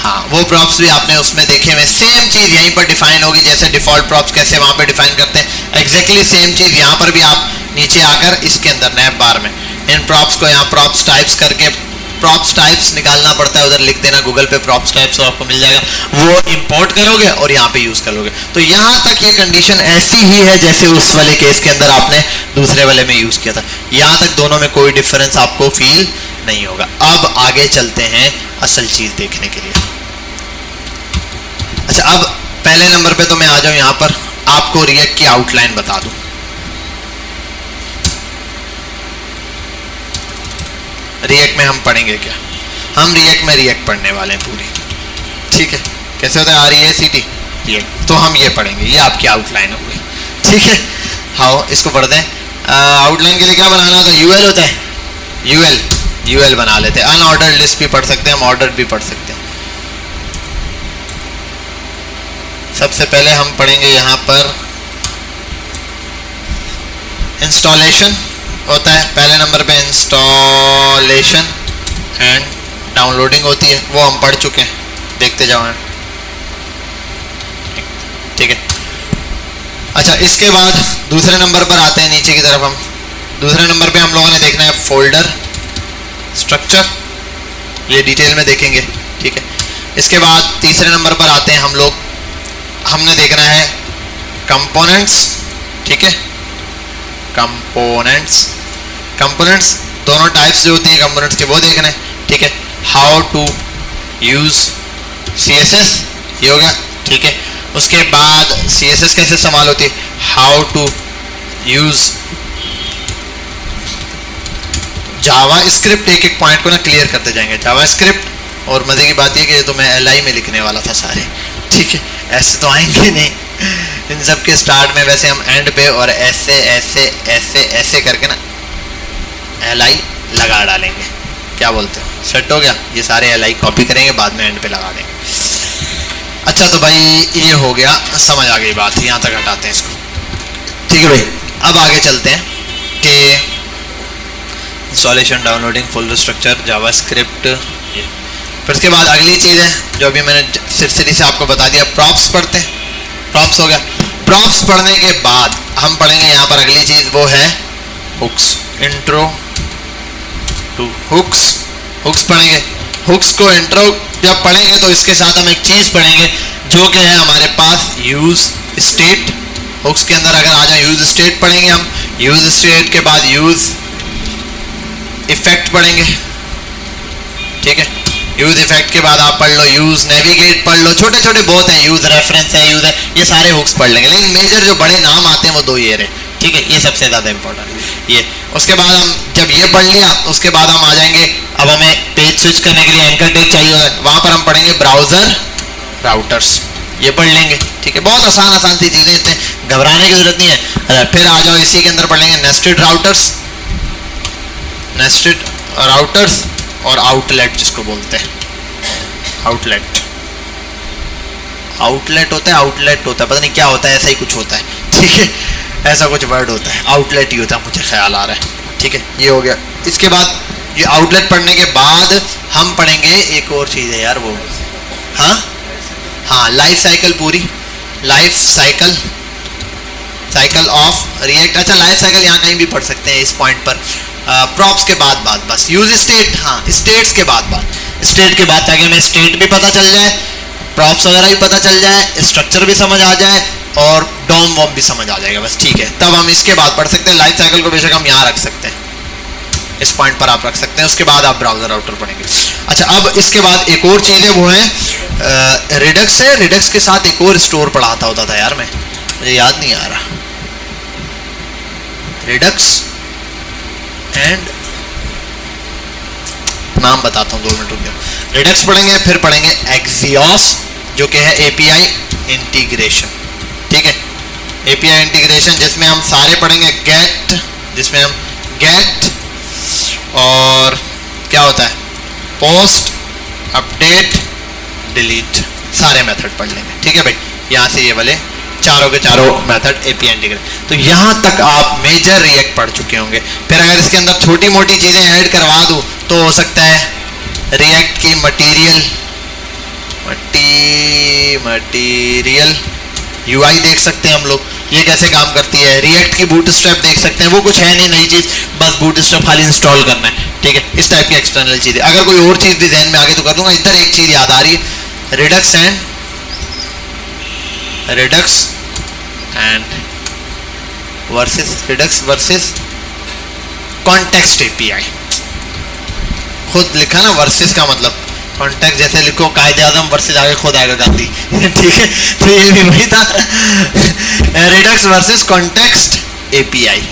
हाँ वो प्रॉप्स भी आपने उसमें देखे हुए, सेम चीज यहीं पर डिफाइन होगी, जैसे डिफॉल्ट प्रॉप्स कैसे वहां पे डिफाइन करते हैं, एग्जैक्टली सेम चीज यहाँ पर भी आप नीचे आकर इसके अंदर navbar में इन प्रॉप्स को यहाँ प्रॉप्स टाइप्स करके, प्रॉप्स टाइप्स निकालना पड़ता है, उधर लिख देना गूगल पे प्रॉप्स टाइप्स, तो आपको मिल जाएगा, वो इंपोर्ट करोगे और यहाँ पे यूज करोगे। तो यहाँ तक ये कंडीशन ऐसी ही है जैसे उस वाले केस के अंदर आपने दूसरे वाले में यूज किया था, यहाँ तक दोनों में कोई डिफरेंस आपको फील नहीं होगा। अब आगे चलते हैं असल चीज देखने के लिए। अच्छा अब पहले नंबर पे तो मैं आ जाऊँ यहाँ पर आपको रिएक्ट की आउटलाइन बता दूं। रिएक्ट में हम पढ़ेंगे क्या? हम रिएक्ट में रिएक्ट पढ़ने वाले हैं पूरी, ठीक है। कैसे होता है REACT रिएक्ट, तो हम ये पढ़ेंगे, ये आपकी आउटलाइन हो गई, ठीक है। हाउ इसको पढ़ते हैं। आउटलाइन के लिए क्या बनाना होता है? UL होता है, UL बना लेते हैं। अनऑर्डर्ड लिस्ट भी पढ़ सकते हैं हम, ऑर्डर भी पढ़ सकते हैं। सबसे पहले हम पढ़ेंगे यहाँ पर इंस्टॉलेशन होता है, पहले नंबर पे इंस्टॉलेशन एंड डाउनलोडिंग होती है, वो हम पढ़ चुके हैं, देखते जाओ, ठीक है। अच्छा, इसके बाद दूसरे नंबर पर आते हैं, नीचे की तरफ हम दूसरे नंबर पे हम लोगों ने देखना है फोल्डर स्ट्रक्चर, ये डिटेल में देखेंगे, ठीक है। इसके बाद तीसरे नंबर पर आते हैं हम लोग, हमने देखना है कंपोनेंट्स, ठीक है। कंपोनेंट्स दोनों टाइप्स जो होती है कंपोनेंट्स के वो देखना है, ठीक है। हाउ टू यूज CSS, ये हो गया, ठीक है। उसके बाद CSS कैसे इस्तेमाल होती है, how to use JavaScript, एक एक पॉइंट को ना क्लियर करते जाएंगे। जावा स्क्रिप्ट, और मजे की बात ये कि तो मैं LI में लिखने वाला था सारे, ठीक है, ऐसे तो आएंगे नहीं इन सब के स्टार्ट में, वैसे हम एंड पे और ऐसे करके ना LI लगा डालेंगे, क्या बोलते हो? सेट हो गया, ये सारे LI कॉपी करेंगे, बाद में एंड पे लगा देंगे। अच्छा, तो भाई ये हो गया, समझ आ गई बात, यहाँ तक हटाते हैं इसको, ठीक है भाई। अब आगे चलते हैं कि इंस्टॉलेशन, डाउनलोडिंग, फोल्डर स्ट्रक्चर, जावा स्क्रिप्ट, फिर उसके बाद अगली चीज़ है जो अभी मैंने सिरसिरी से आपको बता दिया, प्रॉप्स पढ़ते हैं। प्रॉप्स हो गया। प्रॉप्स पढ़ने के बाद हम पढ़ेंगे यहाँ पर अगली चीज़, वो है हुक्स, इंट्रो टू हुक्स पढ़ेंगे। हुक्स को इंट्रो जब पढ़ेंगे तो इसके साथ हम एक चीज़ पढ़ेंगे जो कि है हमारे पास यूज स्टेट। हुक्स के अंदर अगर आ जाए यूज स्टेट पढ़ेंगे हम, यूज स्टेट के बाद यूज इफेक्ट पढ़ेंगे, ठीक है। यूज इफेक्ट के बाद आप पढ़ लो यूज नेविगेट पढ़ लो, छोटे छोटे बहुत है, यूज रेफरेंस है, यूज है, ये सारे हुक्स पढ़ लेंगे, लेकिन मेजर जो बड़े नाम आते हैं वो दो ये रहे, ठीक है, ये सबसे ज़्यादा इंपॉर्टेंट ये। उसके बाद हम जब ये पढ़ लिया, उसके बाद हम आ जाएंगे, अब हमें पेज स्विच करने के लिए एंकर टेग चाहिए होगा, वहाँ पर हम पढ़ेंगे ब्राउज़र राउटर्स, ये पढ़ लेंगे, ठीक है। बहुत आसान सी चीज़ें, इतने घबराने की जरूरत नहीं है। फिर आ जाओ इसी के अंदर पढ़ लेंगे नेस्टेड राउटर्स और आउटलेट, जिसको बोलते हैं आउटलेट होता है, पता नहीं क्या होता है, ऐसा ही कुछ होता है, ठीक है, ऐसा कुछ वर्ड होता है, आउटलेट ही होता है, मुझे ख्याल आ रहा है, ठीक है। ये हो गया। इसके बाद ये आउटलेट पढ़ने के बाद हम पढ़ेंगे एक और चीज़ है यार, वो हाँ लाइफ साइकिल, पूरी लाइफ साइकिल ऑफ रिएक्ट। अच्छा, लाइफ साइकिल यहाँ कहीं भी पढ़ सकते हैं इस पॉइंट पर। प्रॉप्स के बाद बस यूज स्टेट, हाँ स्टेट्स के बाद स्टेट के बाद, ताकि हमें स्टेट भी पता चल जाए, प्रॉप्स वगैरह भी पता चल जाए, स्ट्रक्चर भी समझ आ जाए और डॉम वॉम भी समझ आ जाएगा, बस ठीक है। तब हम इसके बाद पढ़ सकते हैं लाइफ साइकिल को, बेशक हम यहाँ रख सकते हैं, इस पॉइंट पर आप रख सकते हैं। उसके बाद आप ब्राउजर राउटर पढ़ेंगे। अच्छा, अब इसके बाद एक और चीज़ है, वो है रिडक्स है। रिडक्स के साथ एक और स्टोर पढ़ाता होता था यार, मैं मुझे याद नहीं आ रहा, रिडक्स एंड नाम बताता हूँ, 2 मिनट रुक जाओ। रिडक्स पढ़ेंगे, फिर पढ़ेंगे एक्सियोस, जो कि है API इंटीग्रेशन, ठीक है, API इंटीग्रेशन, जिसमें हम सारे पढ़ेंगे गेट, जिसमें हम गेट और क्या होता है पोस्ट, अपडेट, डिलीट, सारे मेथड पढ़ लेंगे, ठीक है भाई। यहाँ से ये वाले चारों के चारों मेथड API इंटीग्रेशन, तो यहाँ तक आप मेजर रिएक्ट पढ़ चुके होंगे। फिर अगर इसके अंदर छोटी मोटी चीज़ें ऐड करवा दूँ तो हो सकता है रिएक्ट की मटेरियल UI देख सकते हैं हम लोग, ये कैसे काम करती है। रिएक्ट की बूटस्ट्रैप देख सकते हैं, वो कुछ है नहीं नई चीज़, बस बूटस्ट्रैप खाली इंस्टॉल करना है, ठीक है। इस टाइप की एक्सटर्नल चीज़ें, अगर कोई और चीज़ भी ध्यान में आगे तो कर दूंगा। इधर एक चीज़ याद आ रही है, Redux and versus context API, खुद लिखा ना, वर्सेस का मतलब कॉन्टेक्स्ट जैसे लिखो कायदे आजम वर्सेज आगे खुद आएगा गांधी ठीक है, तो ये भी वही था रिडक्स वर्सेस कॉन्टेक्स्ट एपीआई।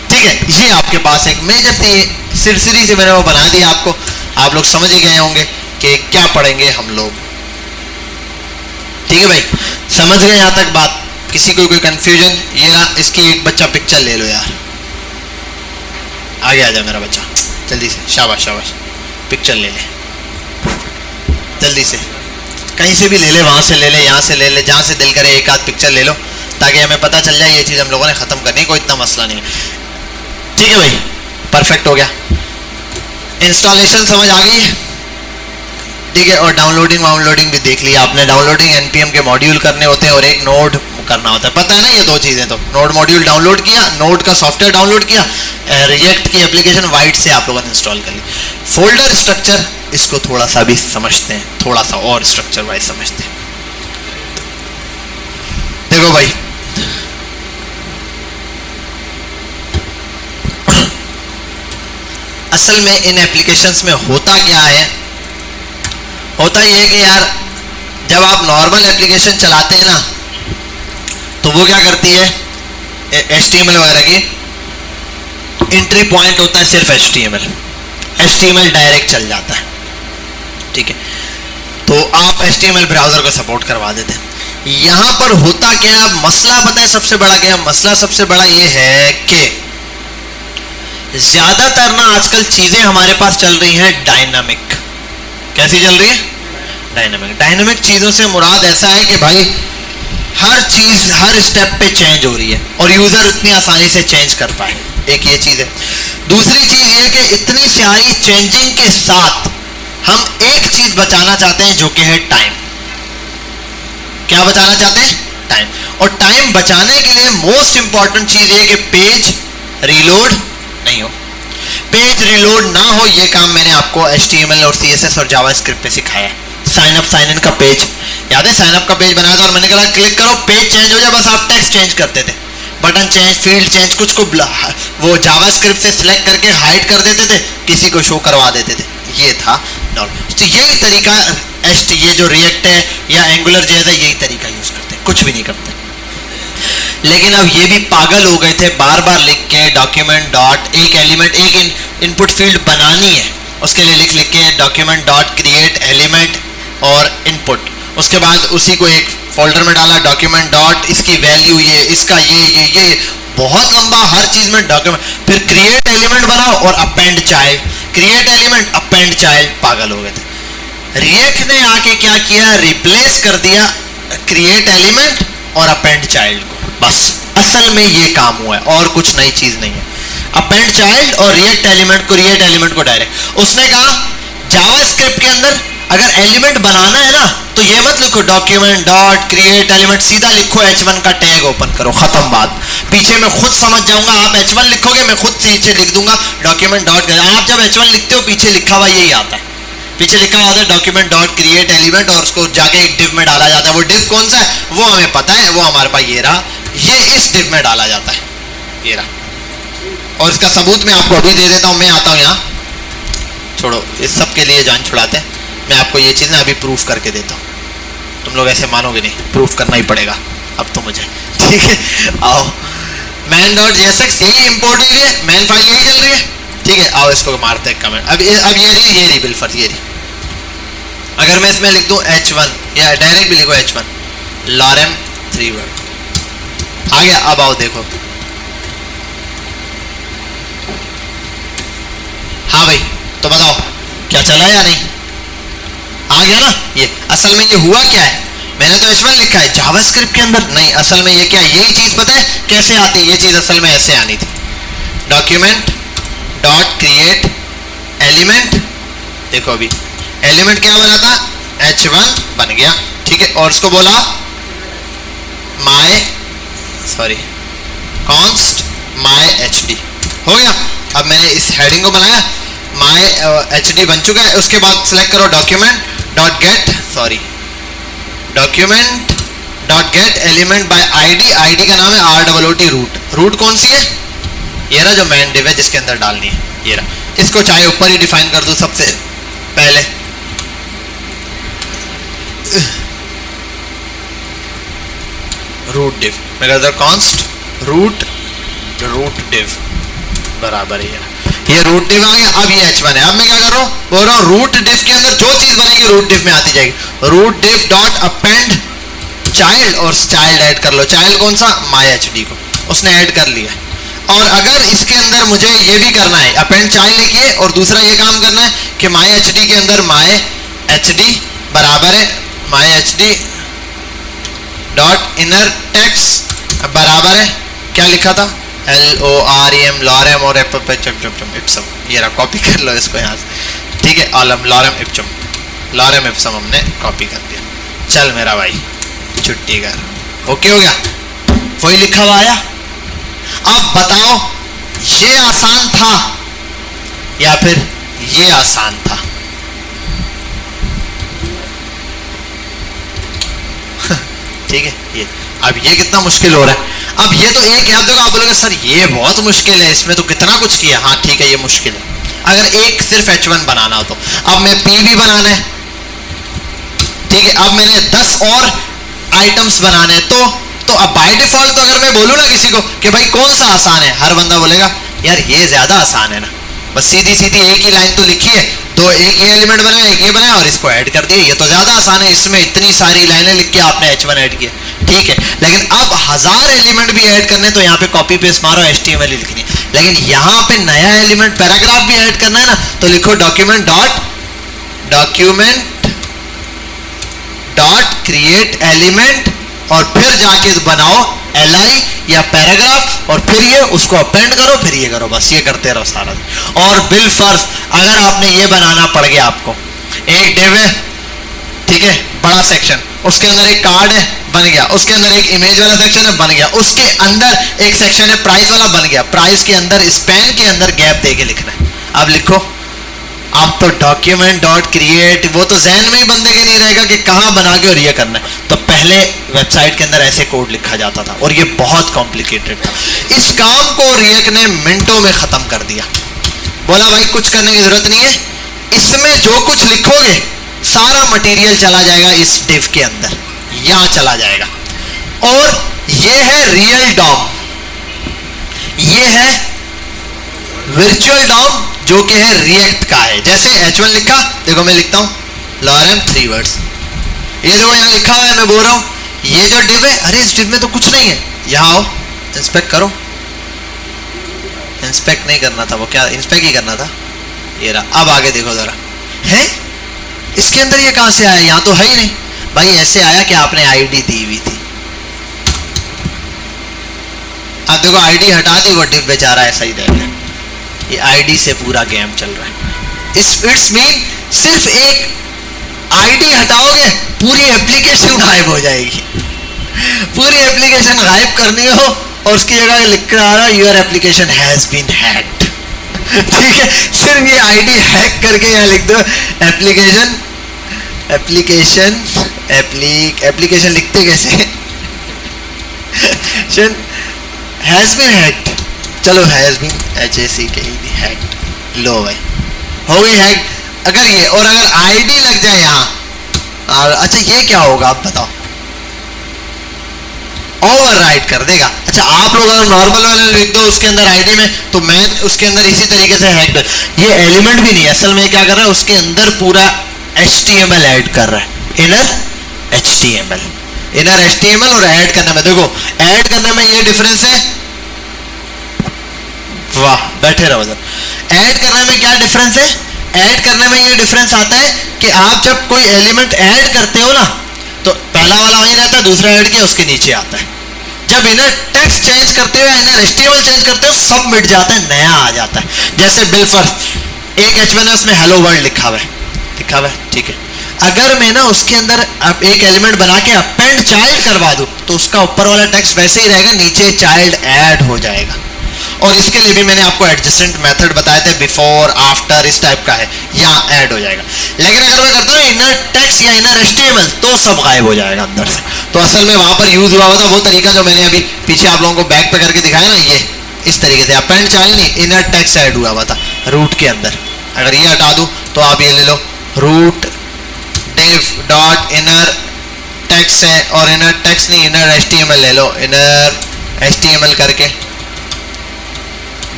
ठीक है, ये आपके पास एक मेजर थी, सिरसिरी से मैंने वो बना दिया आपको, आप लोग समझ ही गए होंगे कि क्या पढ़ेंगे हम लोग। ठीक है भाई, समझ गए यहाँ तक बात? किसी को कोई कंफ्यूजन? ये ना, इसकी एक बच्चा पिक्चर ले लो यार, आगे आ जा मेरा बच्चा, जल्दी से, शाबाश शाबाश, पिक्चर ले ले जल्दी से, कहीं से भी ले ले, वहां से ले ले, यहाँ से ले ले, जहाँ से दिल करे एक आध पिक्चर ले लो, ताकि हमें पता चल जाए ये चीज़ हम लोगों ने ख़त्म करनी है, कोई इतना मसला नहीं है। ठीक है भाई, परफेक्ट हो गया, इंस्टॉलेशन समझ आ गई है? ठीक है, और डाउनलोडिंग भी देख लिया आपने। डाउनलोडिंग एनपीएम के मॉड्यूल करने होते हैं और एक नोड करना होता है, पता है ना ये दो चीज़ें। तो नोड मॉड्यूल डाउनलोड किया, नोड का सॉफ्टवेयर डाउनलोड किया, रिएक्ट की एप्लीकेशन वाइट से आप लोगों ने इंस्टॉल कर ली। फोल्डर स्ट्रक्चर, इसको थोड़ा सा भी समझते हैं, थोड़ा सा और स्ट्रक्चर वाइज समझते हैं। देखो भाई, असल में इन एप्लीकेशंस में होता क्या है, होता यह है कि यार जब आप नॉर्मल एप्लीकेशन चलाते हैं ना, तो वो क्या करती है, HTML वगैरह की एंट्री पॉइंट होता है सिर्फ HTML डायरेक्ट चल जाता है। ठीक है, तो आप HTML ब्राउजर को सपोर्ट करवा देते हैं। यहां पर होता क्या है, मसला पता है सबसे बड़ा क्या है? मसला सबसे बड़ा ये है कि ज्यादातर ना आजकल चीजें हमारे पास चल रही हैं डायनामिक। कैसी चल रही है? डायनामिक चीजों से मुराद ऐसा है कि भाई हर चीज हर स्टेप पे चेंज हो रही है और यूजर इतनी आसानी से चेंज कर पाए, एक ये चीज है। दूसरी चीज ये है कि इतनी स्याही चेंजिंग के साथ हम एक चीज बचाना चाहते हैं, जो कि है टाइम। क्या बचाना चाहते हैं? टाइम। और टाइम बचाने के लिए मोस्ट इंपॉर्टेंट चीज है कि पेज रीलोड नहीं हो। पेज रीलोड ना हो, ये काम मैंने आपको HTML और CSS और जावास्क्रिप्ट पे सिखाया है। साइन अप साइन इन का पेज याद है? साइन अप का पेज बनाया था और मैंने कहा क्लिक करो पेज चेंज हो जाए, बस आप टेक्स्ट चेंज करते थे, बटन चेंज, फील्ड चेंज, कुछ को वो जावास्क्रिप्ट से सिलेक्ट करके हाइड कर देते थे, किसी को शो करवा देते थे। ये था नॉर्मल। तो यही तरीका ये जो रिएक्ट है या एंगुलर जैसा, यही तरीका यूज करते हैं, कुछ भी नहीं करते। लेकिन अब ये भी पागल हो गए थे, बार बार लिख के डॉक्यूमेंट डॉट एक एलिमेंट, एक इनपुट फील्ड बनानी है, उसके लिए लिख के डॉक्यूमेंट डॉट क्रिएट एलिमेंट और इनपुट, उसके बाद उसी को एक फोल्डर में डाला, डॉक्यूमेंट डॉट इसकी वैल्यू ये, इसका ये बहुत लंबा, हर चीज में डॉक्यूमेंट, फिर क्रिएट एलिमेंट बनाओ और append child, create element append child. पागल हो गए थे। रिएक्ट ने आके क्या किया, रिप्लेस कर दिया क्रिएट एलिमेंट और अपेंड चाइल्ड को। बस असल में ये काम हुआ है और कुछ नई चीज नहीं है। अपेंड चाइल्ड और रिएक्ट एलिमेंट को डायरेक्ट उसने कहा जावास्क्रिप्ट के अंदर अगर एलिमेंट बनाना है ना, तो ये मत लिखो डॉक्यूमेंट डॉट क्रिएट एलिमेंट, सीधा लिखो H1 का टैग ओपन करो, खत्म बात। पीछे मैं खुद समझ जाऊंगा, आप H1 लिखोगे मैं खुद पीछे लिख दूंगा डॉक्यूमेंट डॉट। आप जब H1 लिखते हो पीछे लिखा हुआ यही आता है, पीछे लिखा हुआ है डॉक्यूमेंट डॉट क्रिएट एलिमेंट और उसको जाके एक डिव में डाला जाता है। वो डिव कौन सा है वो हमें पता है, वो हमारे पास ये रहा, ये इस डिव में डाला जाता है, ये रहा। और इसका सबूत मैं आपको अभी दे देता हूँ। मैं आता हूँ यहाँ, छोड़ो इस सब के लिए जान छुड़ाते हैं, मैं आपको ये चीज़ ना अभी प्रूफ करके देता हूँ। तुम लोग ऐसे मानोगे नहीं, प्रूफ करना ही पड़ेगा अब तो मुझे। ठीक है, आओ मैन डॉट JSX यही इंपोर्ट हो गया, मैन फाइल यही चल रही है। ठीक है, आओ इसको मारते हैं कमेंट। अब ये रही बिलफर, ये रही। अगर मैं इसमें लिख दूँ H1 या डायरेक्ट भी लिखो H1 लॉरेम 3 वर्ड आ गया। अब आओ देखो, हाँ भाई तो बताओ क्या चला या नहीं? आ गया ना। ये असल में ये हुआ क्या है, मैंने तो H1 लिखा है जावास्क्रिप्ट के अंदर, नहीं असल में ये क्या, यही चीज पता है कैसे आती है? ये चीज असल में ऐसे आनी थी, डॉक्यूमेंट डॉट क्रिएट एलिमेंट। देखो अभी एलिमेंट क्या बना था, H1 बन गया। ठीक है, और उसको बोला कॉन्स्ट माई HD हो गया। अब मैंने इस हेडिंग को बनाया, माई HD बन चुका है। उसके बाद सिलेक्ट करो document dot gate element by ID का नाम है ROOT रूट कौन सी है, ये रहा जो मेन डिव है जिसके अंदर डालनी है, ये रहा। इसको चाहे ऊपर ही डिफाइन कर दूं सबसे पहले, रूट डिव, मैं कहता हूँ कॉन्स्ट रूट डिव बराबर है ये रूट डिव आ गया। अब ये h1 है। अब मैं क्या कर रहा हूँ, बोल रहा हूँ रूट डिव के अंदर जो चीज बनेगी रूट डिव में आती जाएगी। Root div dot append child, और चाइल्ड ऐड कर लो। चाइल्ड कौन सा, माई एच डी को उसने ऐड कर लिया। और अगर इसके अंदर मुझे ये भी करना है, अपेंड चाइल्ड एक ये, और दूसरा ये काम करना है कि माई एच डी के अंदर माई एच डी बराबर है my H D dot inner text बराबर है, क्या लिखा था, LOREM लॉरेम और इप्सम। ये रहा, कॉपी कर लो इसको यहाँ से, ठीक है। आलम लॉरेम इप्सम हमने कॉपी कर दिया। चल मेरा भाई छुट्टी कर, ओके हो गया, वही लिखा हुआ आया। अब बताओ ये आसान था या फिर ये आसान था? ठीक है, ये अब ये कितना मुश्किल हो रहा है। अब ये तो एक, आप देखो, आप बोलोगे सर ये बहुत मुश्किल है, इसमें तो कितना कुछ किया। हाँ ठीक है, ये मुश्किल है। अगर एक सिर्फ H1 बनाना हो तो अब मैं P भी बनाना है, ठीक है। अब मैंने 10 और आइटम्स बनाने हैं, तो अब बाय डिफॉल्ट अगर मैं बोलूँ ना किसी को कि भाई कौन सा आसान है, हर बंदा बोलेगा यार ये ज्यादा आसान है ना, बस सीधी सीधी एक ही लाइन तो लिखी है, तो एक ये एलिमेंट बनाया, एक ये बनाया और इसको ऐड कर दिया, ये तो ज्यादा आसान है, इसमें इतनी सारी लाइनें लिख के आपने H1 ऐड किया, ठीक है। लेकिन अब 1000 एलिमेंट भी ऐड करने, तो यहाँ पे कॉपी पेस्ट मारो, HTML ही लिखनी है। लेकिन यहाँ पे नया एलिमेंट पैराग्राफ भी ऐड करना है ना, तो लिखो डॉक्यूमेंट डॉट क्रिएट एलिमेंट, और फिर जाके बनाओ li या पैराग्राफ, और फिर ये उसको अपेंड करो, फिर ये करो, बस ये करते रहो सारा दिन। और बिल फर्ज अगर आपने ये बनाना पड़ गया आपको, एक डिव है, ठीक है, बड़ा सेक्शन, उसके अंदर एक कार्ड है, बन गया, उसके अंदर एक इमेज वाला सेक्शन है, बन गया, उसके अंदर एक सेक्शन है प्राइस वाला, बन गया, प्राइस के अंदर स्पैन के अंदर गैप दे के लिखना है। अब लिखो, आप तो डॉक्यूमेंट डॉट क्रिएट, वो तो जहन में ही बंदे के नहीं रहेगा कि कहाँ बना के और ये करना है। तो पहले वेबसाइट के अंदर ऐसे कोड लिखा जाता था और ये बहुत कॉम्प्लिकेटेड था। इस काम को रिएक्ट ने मिनटों में खत्म कर दिया। बोला भाई कुछ करने की जरूरत नहीं है, इसमें जो कुछ लिखोगे सारा मटेरियल चला जाएगा इस डिव के अंदर, यहां चला जाएगा। और ये है रियल डॉम, ये है वर्चुअल डॉम, जो कि है रिएक्ट का है। जैसे H1 लिखा, देखो मैं लिखता हूं लॉरेम 3 वर्ड्स, ये देखो यहाँ लिखा हुआ है, मैं बोल रहा हूं ये जो डिव है, अरे इस डिव में तो कुछ नहीं है, यहाँ आओ इंस्पेक्ट करो, इंस्पेक्ट नहीं करना था, वो क्या इंस्पेक्ट ही करना था, ये रहा। अब आगे देखो जरा, है इसके अंदर ये कहां से आया, यहाँ तो है ही नहीं। भाई ऐसे आया कि आपने आईडी दी हुई थी, अब देखो आईडी हटा दी, वो डिव बेचारा ऐसा ही रह गया। ये आईडी से पूरा गेम चल रहा है। इट्स मीन सिर्फ एक आईडी हटाओगे पूरी एप्लीकेशन गायब हो जाएगी। पूरी एप्लीकेशन गायब करनी हो और उसकी जगह लिख कर आ रहा है your application has been hacked, ठीक है। सिर्फ ये आईडी हैक करके यहाँ लिख दो एप्लीकेशन लिखते कैसे हैज बीन हैक्ड, चलो हैज बीन HACK हैक्ड, लो भाई हो गई हैक। अगर ये और अगर आईडी लग जाए यहाँ, और अच्छा ये क्या होगा आप बताओ, ओवरराइट कर देगा। अच्छा आप लोग अगर नॉर्मल वाले लिख दो उसके अंदर आईडी में, तो मैं उसके अंदर इसी तरीके से हैक्ड, ये एलिमेंट भी नहीं, असल में क्या कर रहा है उसके अंदर पूरा HTML ऐड कर रहा है, इनर HTML और ऐड करने में, देखो ऐड करने में ये डिफरेंस है, वाह बैठे रहो सर। ऐड करने में क्या डिफरेंस है, ऐड करने में ये डिफरेंस आता है कि आप जब कोई एलिमेंट ऐड करते हो ना, तो पहला वाला वहीं रहता है, दूसरा ऐड किया उसके नीचे आता है। जब इनर टेक्स्ट चेंज करते हो, इनर HTML चेंज करते हो, सब मिट जाता है, नया आ जाता है। जैसे बिल फर्स्ट एक H1 है, उसमें हेलो वर्ल्ड लिखा हुआ है, ठीक है। अगर मैं ना उसके अंदर अब एक एलिमेंट बना के अपेंड चाइल्ड करवा दूं, तो उसका ऊपर वाला टेक्स्ट वैसे ही रहेगा, नीचे चाइल्ड ऐड हो जाएगा। और इसके लिए भी मैंने आपको एडजेसेंट मेथड बताए थे, बिफोर आफ्टर इस टाइप का है, यहाँ ऐड हो जाएगा। लेकिन अगर मैं करता हूँ इनर टेक्स्ट या इनर HTML, तो सब गायब हो जाएगा अंदर से। तो असल में वहां पर यूज हुआ था वो तरीका जो मैंने अभी पीछे आप लोगों को बैक पे करके दिखाया ना, ये इस तरीके से अपेंड चाइल्ड नहीं, इनर टेक्स्ट ऐड हुआ था रूट के अंदर। अगर ये हटा दूं तो आप ये ले लो root save dot inner text है, और इनर टेक्स्ट नहीं, इनर HTML ले लो, इनर HTML करके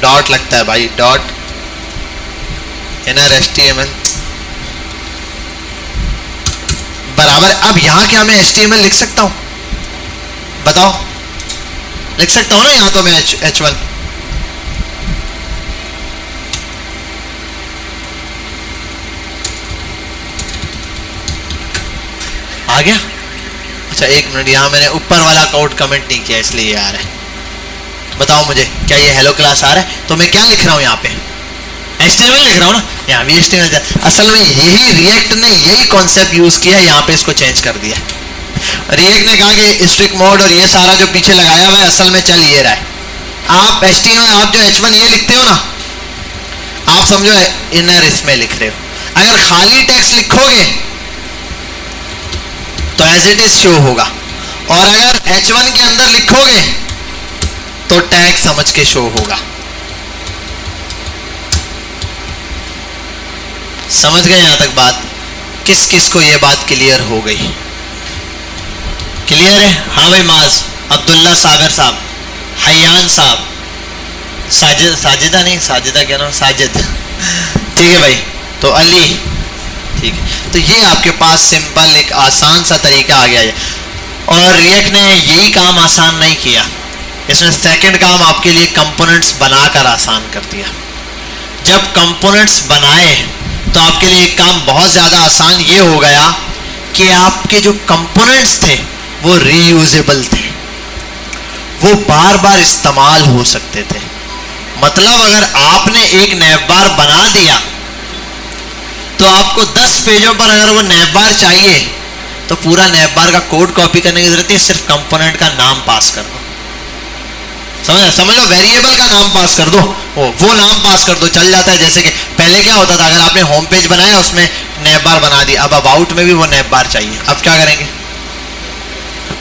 डॉट लगता है भाई, डॉट इनर HTML बराबर। अब यहां क्या मैं HTML लिख सकता हूं, बताओ? लिख सकता हूं ना यहां तो मैं H1। आ गया? अच्छा एक मिनट, यहां मैंने ऊपर वाला कोड कमेंट नहीं किया इसलिए ये आ रहा है। बताओ मुझे, क्या ये हेलो क्लास आ रहा है? तो मैं क्या लिख रहा हूं यहाँ पे? HTML लिख रहा हूं ना, यहाँ भी HTML। असल में यही रिएक्ट ने यही कॉन्सेप्ट यूज किया, यहाँ पे इसको चेंज कर दिया। रिएक्ट ने कहा कि स्ट्रिक्ट मोड और ये सारा जो पीछे लगाया हुआ है असल में चल ये रहा है। आप HTML, आप जो H1 ये लिखते हो ना, आप समझो इनर इसमें लिख रहे हो। अगर खाली टेक्स्ट लिखोगे तो एज इट इज शो होगा, और अगर H1 के अंदर लिखोगे तो टैग समझ के शो होगा। समझ गए यहां तक बात? किस किस को ये बात क्लियर हो गई? क्लियर है? हाँ भाई, माज, अब्दुल्ला, साबिर साहब, हयान साहब, साजिदा नहीं, साजिदा क्या नाम, साजिद, ठीक है भाई, तो अली, ठीक है। तो ये आपके पास सिंपल एक आसान सा तरीका आ गया है। और रिएक्ट ने यही काम आसान नहीं किया, इसने सेकंड काम आपके लिए कंपोनेंट्स बनाकर आसान कर दिया। जब कंपोनेंट्स बनाए तो आपके लिए एक काम बहुत ज़्यादा आसान ये हो गया कि आपके जो कंपोनेंट्स थे वो रीयूजेबल थे, वो बार बार इस्तेमाल हो सकते थे। मतलब अगर आपने एक नैवबार बना दिया तो आपको 10 पेजों पर अगर वो नैवबार चाहिए तो पूरा नैवबार का कोड कॉपी करने की जरूरत है, सिर्फ कंपोनेंट का नाम पास कर दो। समझ लो, वेरिएबल का नाम पास कर दो, वो नाम पास कर दो, चल जाता है। जैसे कि पहले क्या होता था, अगर आपने होम पेज बनाया उसमें नैवबार बना दिया, अब अबाउट में भी वो नैवबार चाहिए, अब क्या करेंगे?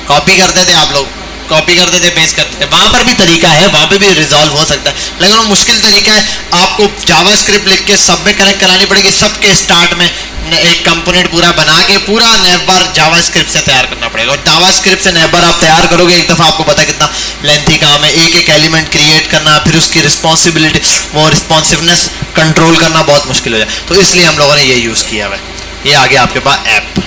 कॉपी करते थे आप लोग, कॉपी करते थे, पेस्ट करते थे। वहां पर भी तरीका है, वहां पे भी रिजॉल्व हो सकता है, लेकिन वो मुश्किल तरीका है। आपको जावास्क्रिप्ट लिख के सब में कनेक्ट करानी पड़ेगी, सबके स्टार्ट में एक कंपोनेंट पूरा बना के पूरा नैवबार जावास्क्रिप्ट से तैयार करना पड़ेगा। और जावास्क्रिप्ट से नैवबार आप तैयार करोगे एक दफा, आपको पता है कितना लेंथी काम है, एक एक एलिमेंट क्रिएट करना, फिर उसकी रिस्पॉन्सिबिलिटी, वो रिस्पॉन्सिवनेस कंट्रोल करना बहुत मुश्किल हो जाए। तो इसलिए हम लोगों ने ये यूज किया हुआ है। ये आ गया आपके पास ऐप,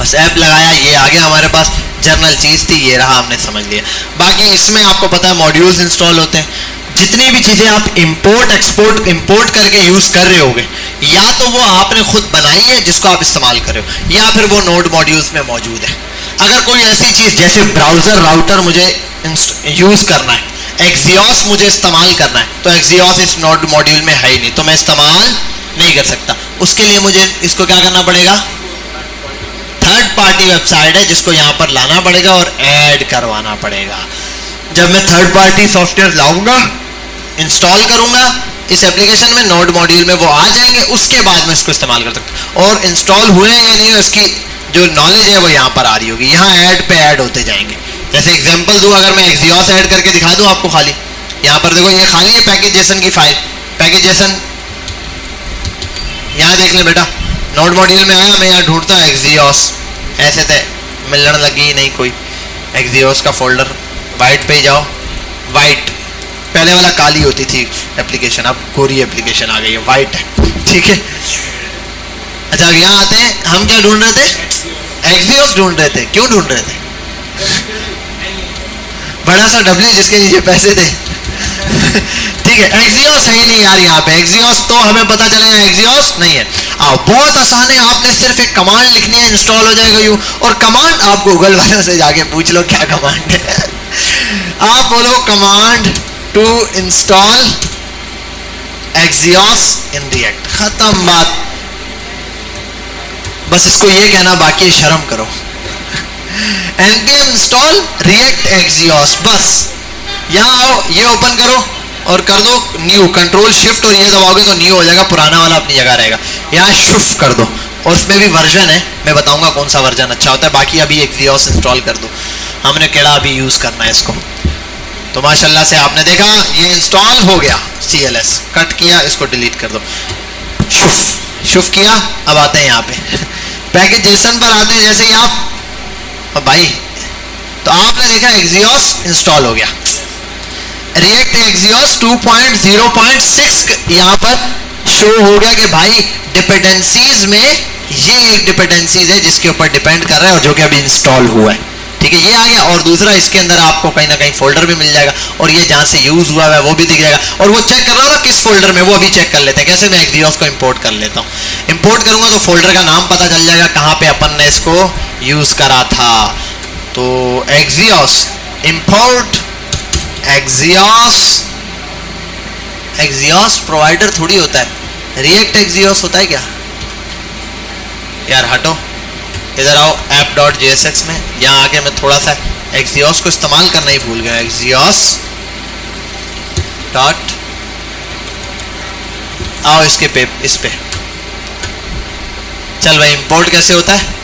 बस ऐप लगाया, ये आ गया हमारे पास। जर्नल चीज थी, ये रहा, हमने समझ लिया। बाकी इसमें आपको पता है मॉड्यूल्स इंस्टॉल होते हैं। जितनी भी चीजें आप इंपोर्ट एक्सपोर्ट इंपोर्ट करके यूज कर रहे होगे, या तो वो आपने खुद बनाई है जिसको आप इस्तेमाल कर रहे हो, या फिर वो नोड मॉड्यूल्स में मौजूद है। अगर कोई ऐसी चीज जैसे ब्राउजर राउटर मुझे यूज करना है, एक्सियोस मुझे इस्तेमाल करना है, तो एक्सियोस इस नोड मॉड्यूल में है ही नहीं, तो मैं इस्तेमाल नहीं कर सकता। उसके लिए मुझे इसको क्या करना पड़ेगा? थर्ड पार्टी वेबसाइट है जिसको यहाँ पर लाना पड़ेगा और ऐड करवाना पड़ेगा। जब मैं थर्ड पार्टी सॉफ्टवेयर लाऊंगा, इंस्टॉल करूंगा इस एप्लीकेशन में, नोड मॉड्यूल में वो आ जाएंगे, उसके बाद मैं इसको इस्तेमाल कर सकता हूँ। और इंस्टॉल हुए या नहीं, उसकी जो नॉलेज है वो यहाँ पर आ रही होगी। यहाँ ऐड पे ऐड होते जाएंगे। जैसे एग्जांपल दूँ, अगर मैं एक्सियोस ऐड करके दिखा दूँ आपको, खाली यहाँ पर देखो, ये खाली है पैकेज जेसन की फाइल, पैकेज जेसन यहाँ देख ले बेटा, नोड मॉड्यूल में आया, मैं यहाँ ढूंढता हूँ एक्सियोस, ऐसे थे मिलने लगी नहीं कोई एक्सियोस का फोल्डर। वाइट पे जाओ, वाइट पहले वाला काली होती थी एप्लीकेशन, अब गोरी एप्लीकेशन आ गई है, वाइट है, ठीक है। अच्छा अब यहाँ आते हैं, हम क्या ढूंढ रहे थे? एक्सियोस ढूंढ रहे थे। क्यों ढूंढ रहे थे? बड़ा सा डब्ल्यू जिसके नीचे पैसे थे ठीक है, एक्सियोस है ही नहीं यार यहाँ पे। एक्सियोस तो हमें पता चलेगा एक्सियोस नहीं है। बहुत आसान है, आपने सिर्फ एक कमांड लिखनी है, इंस्टॉल हो जाएगा यूं। और कमांड आप गूगल वालों से जाके पूछ लो क्या कमांड है आप बोलो command to install Axios in React, खत्म बात। बस इसको ये कहना बाकी है, शर्म करो। npm इंस्टॉल रिएक्ट एक्सियोस, बस यहाँ आओ, ये ओपन करो और कर दो न्यू, कंट्रोल शिफ्ट और ये दबाओगे तो न्यू हो जाएगा, पुराना वाला अपनी जगह रहेगा। यहाँ शिफ्ट कर दो, और इसमें भी वर्जन है, मैं बताऊंगा कौन सा वर्जन अच्छा होता है। बाकी अभी एक्सियोस इंस्टॉल कर दो, हमने केड़ा अभी यूज करना है इसको। तो माशाल्लाह से आपने देखा ये इंस्टॉल हो गया, CLS कट किया, इसको डिलीट कर दो, शुभ किया। अब आते हैं यहाँ पे पैकेज जेसन पर आते हैं। जैसे ही आप, अब भाई तो आपने देखा एक्सियोस इंस्टॉल हो गया, रिएक्ट एक्सियोस 2.0.6 यहाँ पर शो हो गया कि भाई डिपेंडेंसीज में ये एक डिपेंडेंसीज है जिसके ऊपर डिपेंड कर रहा है और जो कि अभी इंस्टॉल हुआ है, ठीक है, ये आ गया। और दूसरा इसके अंदर आपको कहीं ना कहीं फोल्डर भी मिल जाएगा और ये जहां से यूज हुआ है वो भी दिख जाएगा। और वो चेक करना होगा किस फोल्डर में, वो अभी चेक कर लेते हैं। कैसे, मैं एक्सियोस को इंपोर्ट कर लेता हूँ। इंपोर्ट करूंगा तो फोल्डर का नाम पता चल जाएगा कहाँ पे अपन ने इसको यूज करा था। तो Axios import Axios, Axios provider थोड़ी होता है, रिएक्ट एक्सियोस होता है क्या यार। हटो, इधर आओ app.jsx में। यहाँ आके मैं थोड़ा सा एक्सियोस को इस्तेमाल करना ही भूल गया। एक्सियोस डॉट, आओ इसके पे, इस पे चल भाई। इंपोर्ट कैसे होता है,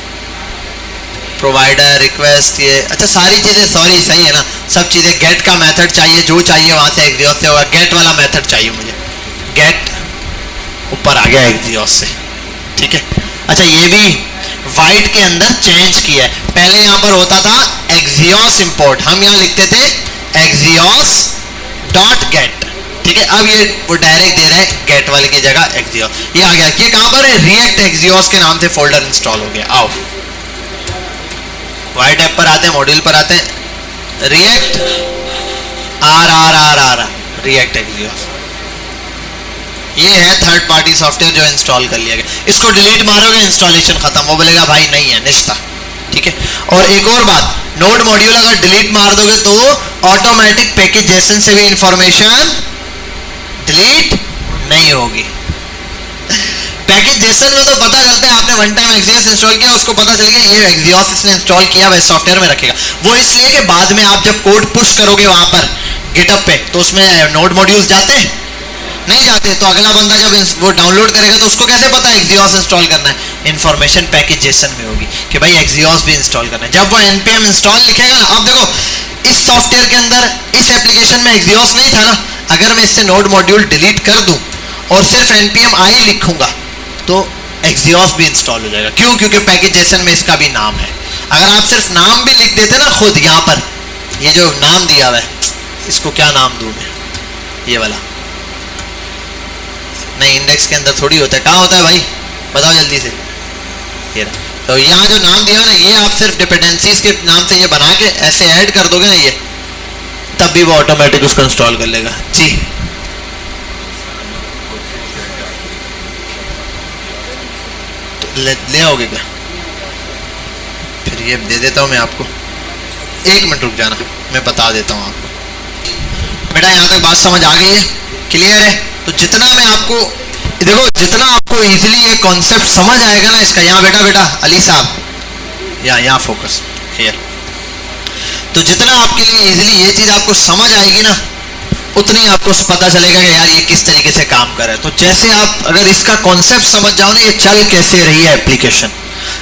प्रोवाइडर रिक्वेस्ट, ये अच्छा सारी चीजें, सॉरी सही है ना, सब चीजें। गेट का मेथड चाहिए, जो चाहिए वहां से एक्सियोस से होगा। गेट वाला मेथड चाहिए मुझे, गेट ऊपर आ गया एक्सियोस से, ठीक है। अच्छा ये भी वाइट के अंदर चेंज किया है। पहले यहां पर होता था एक्सियोस इंपोर्ट, हम यहां लिखते थे एक्सियोस डॉट गेट, ठीक है। अब ये वो डायरेक्ट दे रहे हैं गेट वाले की जगह एक्सियोस। ये आ गया, ये कहां पर है, रिएक्ट एक्सियोस के नाम से फोल्डर इंस्टॉल हो गया। आओ वाइट ऐप पर आते हैं, मॉड्यूल पर आते हैं, रिएक्ट आर रिएक्ट एक्सियोस। ये है थर्ड पार्टी सॉफ्टवेयर जो इंस्टॉल कर लिया गया। इसको डिलीट मारोगे इंस्टॉलेशन खत्म, वो बोलेगा भाई नहीं है, निस्ता, ठीक है। और एक और बात, नोड मॉड्यूल अगर डिलीट मार दोगे तो ऑटोमेटिक पैकेज जेसन से भी इंफॉर्मेशन डिलीट नहीं होगी। पैकेज जेसन में तो पता चलता है आपने वन टाइम एक्सियोस इंस्टॉल किया, उसको पता चल गया ये एक्सियोस इसने इंस्टॉल किया, वह सॉफ्टवेयर में रखेगा। वो इसलिए कि बाद में आप जब कोड पुश करोगे वहां पर गिटहब पे, तो उसमें नोड मॉड्यूल्स जाते हैं नहीं जाते, तो अगला बंदा जब वो डाउनलोड करेगा तो उसको कैसे पता है एक्सियोस इंस्टॉल करना है, इंफॉर्मेशन पैकेज जेसन में होगी कि भाई एक्सियोस भी इंस्टॉल करना है। जब वो npm इंस्टॉल लिखेगा ना, अब देखो इस सॉफ्टवेयर के अंदर इस एप्लीकेशन में एक्सियोस नहीं था ना, अगर मैं इससे नोड मॉड्यूल डिलीट कर दूं और सिर्फ npm i लिखूंगा तो एक्सियोस भी इंस्टॉल हो जाएगा। क्यों, क्योंकि पैकेज जेसन में इसका भी नाम है। अगर आप सिर्फ नाम भी लिख देते ना खुद, यहाँ पर ये जो नाम दिया हुआ है, इसको क्या नाम दूं मैं, ये वाला नहीं, इंडेक्स के अंदर थोड़ी होता है, कहाँ होता है भाई बताओ जल्दी से। ये तो यहाँ जो नाम दिया है ना, ये आप सिर्फ डिपेंडेंसीज के नाम से ये बना के ऐसे ऐड कर दोगे ना ये, तब भी वो ऑटोमेटिक उसको इंस्टॉल कर लेगा जी। तो ले आओगे क्या, फिर ये दे देता हूँ मैं आपको, 1 मिनट रुक जाना, मैं बता देता हूँ आपको। बेटा यहाँ तक बात समझ आ गई है, क्लियर है। तो जितना मैं आपको, देखो जितना आपको इजीली ये कॉन्सेप्ट समझ आएगा ना इसका, यहाँ बेटा अली साहब यहाँ फोकस हियर, तो जितना आपके लिए इजीली ये चीज़ आपको समझ आएगी ना, उतनी आपको पता चलेगा कि यार ये किस तरीके से काम कर रहा है। तो जैसे आप अगर इसका कॉन्सेप्ट समझ जाओ ना, ये चल कैसे रही है एप्लीकेशन,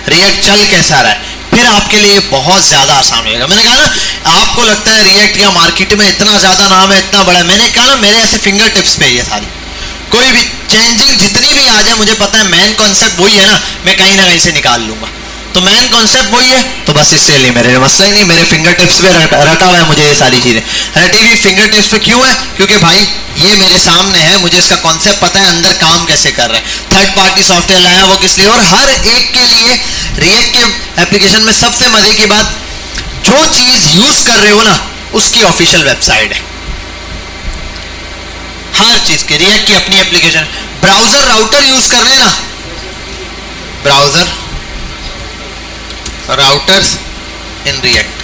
रिएक्ट चल कैसा रहा है, फिर आपके लिए बहुत ज़्यादा आसान होगा। मैंने कहा ना, आपको लगता है रिएक्ट या मार्केट में इतना ज़्यादा नाम है, इतना बड़ा है, मैंने कहा ना मेरे ऐसे फिंगर टिप्स पे ये सारी, कोई भी चेंजिंग जितनी भी आ जाए, मुझे पता है मेन कॉन्सेप्ट वही है ना, मैं कहीं ना कहीं से निकाल लूंगा। तो मेन कॉन्सेप्ट वही है, तो बस इससे लिए मेरे मसला ही नहीं, मेरे फिंगर टिप्स पे रटा हुआ है मुझे ये सारी चीज़ें। रटी हुई फिंगर टिप्स पे क्यों है, क्योंकि भाई ये मेरे सामने है, मुझे इसका कॉन्सेप्ट पता है, अंदर काम कैसे कर रहा है। थर्ड पार्टी सॉफ्टवेयर लाया वो किस लिए, और हर एक के लिए रिएक्ट के एप्लीकेशन में सबसे मजे की बात, जो चीज यूज कर रहे हो ना उसकी ऑफिशियल वेबसाइट है हर चीज के। रिएक्ट की अपनी एप्लीकेशन, ब्राउजर राउटर यूज कर रहे हैं ना, browser routers in React,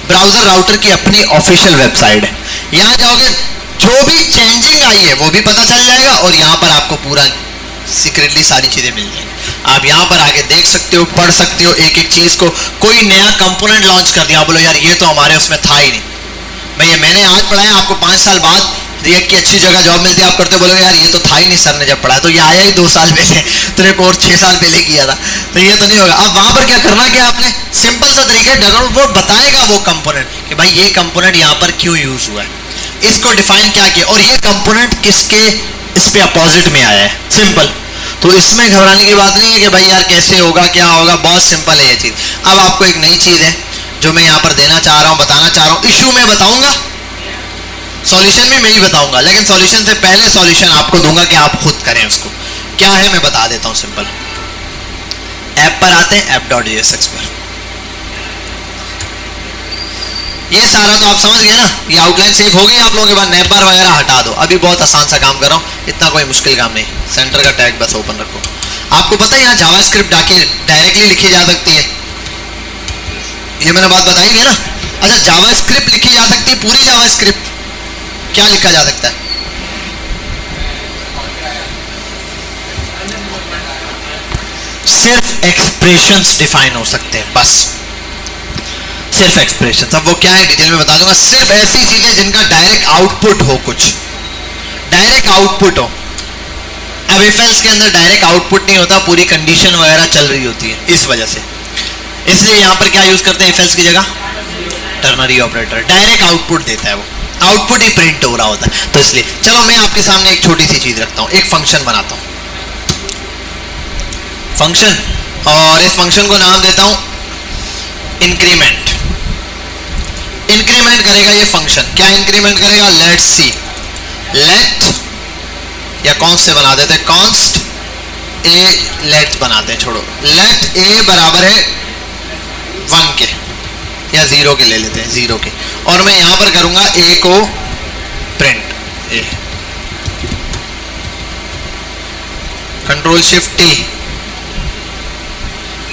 browser router की अपनी ऑफिशियल वेबसाइट है। यहां जाओगे जो भी चेंजिंग आई है वो भी पता चल जाएगा, और यहां पर आपको पूरा सीक्रेटली सारी चीजें मिल जाएंगी। आप यहां पर आके देख सकते हो, पढ़ सकते हो एक एक चीज को। कोई नया कंपोनेंट लॉन्च कर दिया, बोलो यार ये तो हमारे उसमें था ही नहीं, भैया मैंने आज पढ़ाया, आपको 5 साल बाद रिएक्ट की अच्छी जगह जॉब मिलती है, आप करते बोलो यार ये तो था ही नहीं, सर ने जब पढ़ाया तो ये आया ही 2 साल पहले, तेरे कोर्स 6 साल पहले किया था, तो ये तो नहीं होगा। अब वहां पर क्या करना, क्या आपने सिंपल सा तरीका, डाउनलोड बताएगा वो कंपोनेंट कि भाई ये कंपोनेंट यहाँ पर क्यों यूज हुआ है, इसको डिफाइन क्या किया, और ये कंपोनेंट किसके इस पे अपोजिट में आया है, सिंपल। तो इसमें घबराने की बात नहीं है कि भाई यार कैसे होगा क्या होगा, बहुत सिंपल है ये चीज़। अब आपको एक नई चीज़ है जो मैं यहाँ पर देना चाह रहा हूँ, बताना चाह रहा हूँ। इशू में बताऊंगा, सॉल्यूशन भी मैं ही बताऊंगा, लेकिन सॉल्यूशन से पहले सॉल्यूशन आपको दूंगा कि आप खुद करें उसको। क्या है मैं बता देता हूँ सिंपल। ऐप पर आते हैं, app.jsx पर। ये सारा तो आप समझ गए ना, ये आउटलाइन सेव हो गई आप लोगों के बाद। नैप बार वगैरह हटा दो, अभी बहुत आसान सा काम कर रहा हूँ, इतना कोई मुश्किल काम नहीं। सेंटर का टैग बस ओपन रखो। आपको पता है यहाँ जावास्क्रिप्ट डायरेक्टली लिखी जा सकती है, ये मैंने बात बताई नहीं है ना। अच्छा, जावास्क्रिप्ट लिखी जा सकती है, पूरी जावास्क्रिप्ट। क्या लिखा जा सकता है? सिर्फ एक्सप्रेशंस डिफाइन हो सकते हैं, बस सिर्फ एक्सप्रेशन। अब वो क्या है डिटेल में बता दूंगा। सिर्फ ऐसी चीजें जिनका डायरेक्ट आउटपुट हो, कुछ डायरेक्ट आउटपुट हो। अब इफ एल्स के अंदर डायरेक्ट आउटपुट नहीं होता, पूरी कंडीशन वगैरह चल रही होती है, इस वजह से। इसलिए यहां पर क्या यूज करते हैं इफ एल्स की जगह? Ternary operator. डायरेक्ट आउटपुट देता है, वो आउटपुट ही प्रिंट हो रहा होता है। तो इसलिए चलो मैं आपके सामने एक छोटी सी चीज रखता हूं, एक फंक्शन बनाता हूं, फंक्शन, और इस फंक्शन को नाम देता हूं इंक्रीमेंट। इंक्रीमेंट करेगा ये फंक्शन। क्या इंक्रीमेंट करेगा? लेट सी, लेट, या कॉन्स्ट से बना देते हैं, कॉन्स्ट ए, लेट बनाते हैं, छोड़ो, लेट ए बराबर है 1 के या 0 के ले लेते हैं, 0 के। और मैं यहां पर करूंगा ए को प्रिंट ए, कंट्रोल शिफ्ट टी।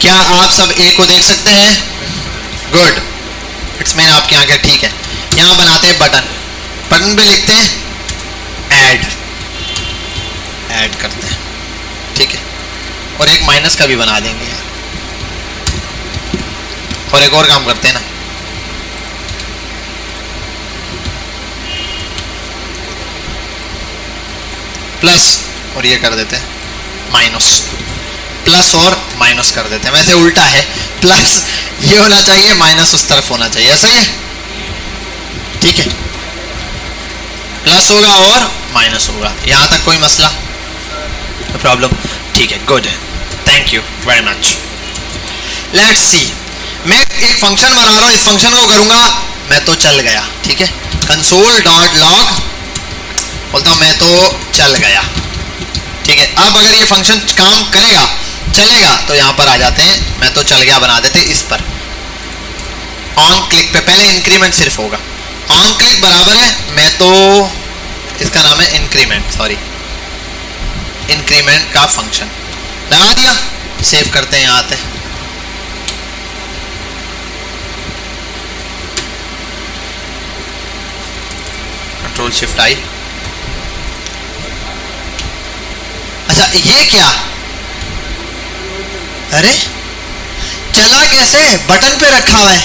क्या आप सब ए को देख सकते हैं? गुड, इट्स मीन आपके आगे ठीक है। यहां बनाते हैं बटन, बटन पे लिखते हैं ऐड, ऐड करते हैं, ठीक है। और एक माइनस का भी बना देंगे यार। और एक और काम करते हैं ना, प्लस, और ये कर देते हैं माइनस, प्लस और माइनस कर देते हैं। वैसे उल्टा है, प्लस ये होना चाहिए, माइनस उस तरफ होना चाहिए, ऐसा है, ठीक है। प्लस होगा और माइनस होगा, यहां तक कोई मसला, प्रॉब्लम? ठीक है, good, thank you very much. Let's see, मैं एक फंक्शन बना रहा हूं, इस फंक्शन को करूंगा मैं तो चल गया, ठीक है। कंसोल डॉट लॉग बोलता हूं मैं तो चल गया, ठीक है। अब अगर ये फंक्शन काम करेगा, चलेगा, तो यहां पर आ जाते हैं, मैं तो चल गया बना देते इस पर। ऑन क्लिक पे पहले इंक्रीमेंट सिर्फ होगा, ऑन क्लिक बराबर है मैं तो, इसका नाम है इंक्रीमेंट, सॉरी, इंक्रीमेंट का फंक्शन लगा दिया। सेव करते हैं, यहां आते हैं, कंट्रोल शिफ्ट आई। अच्छा ये क्या, अरे चला कैसे? बटन पे रखा हुआ है।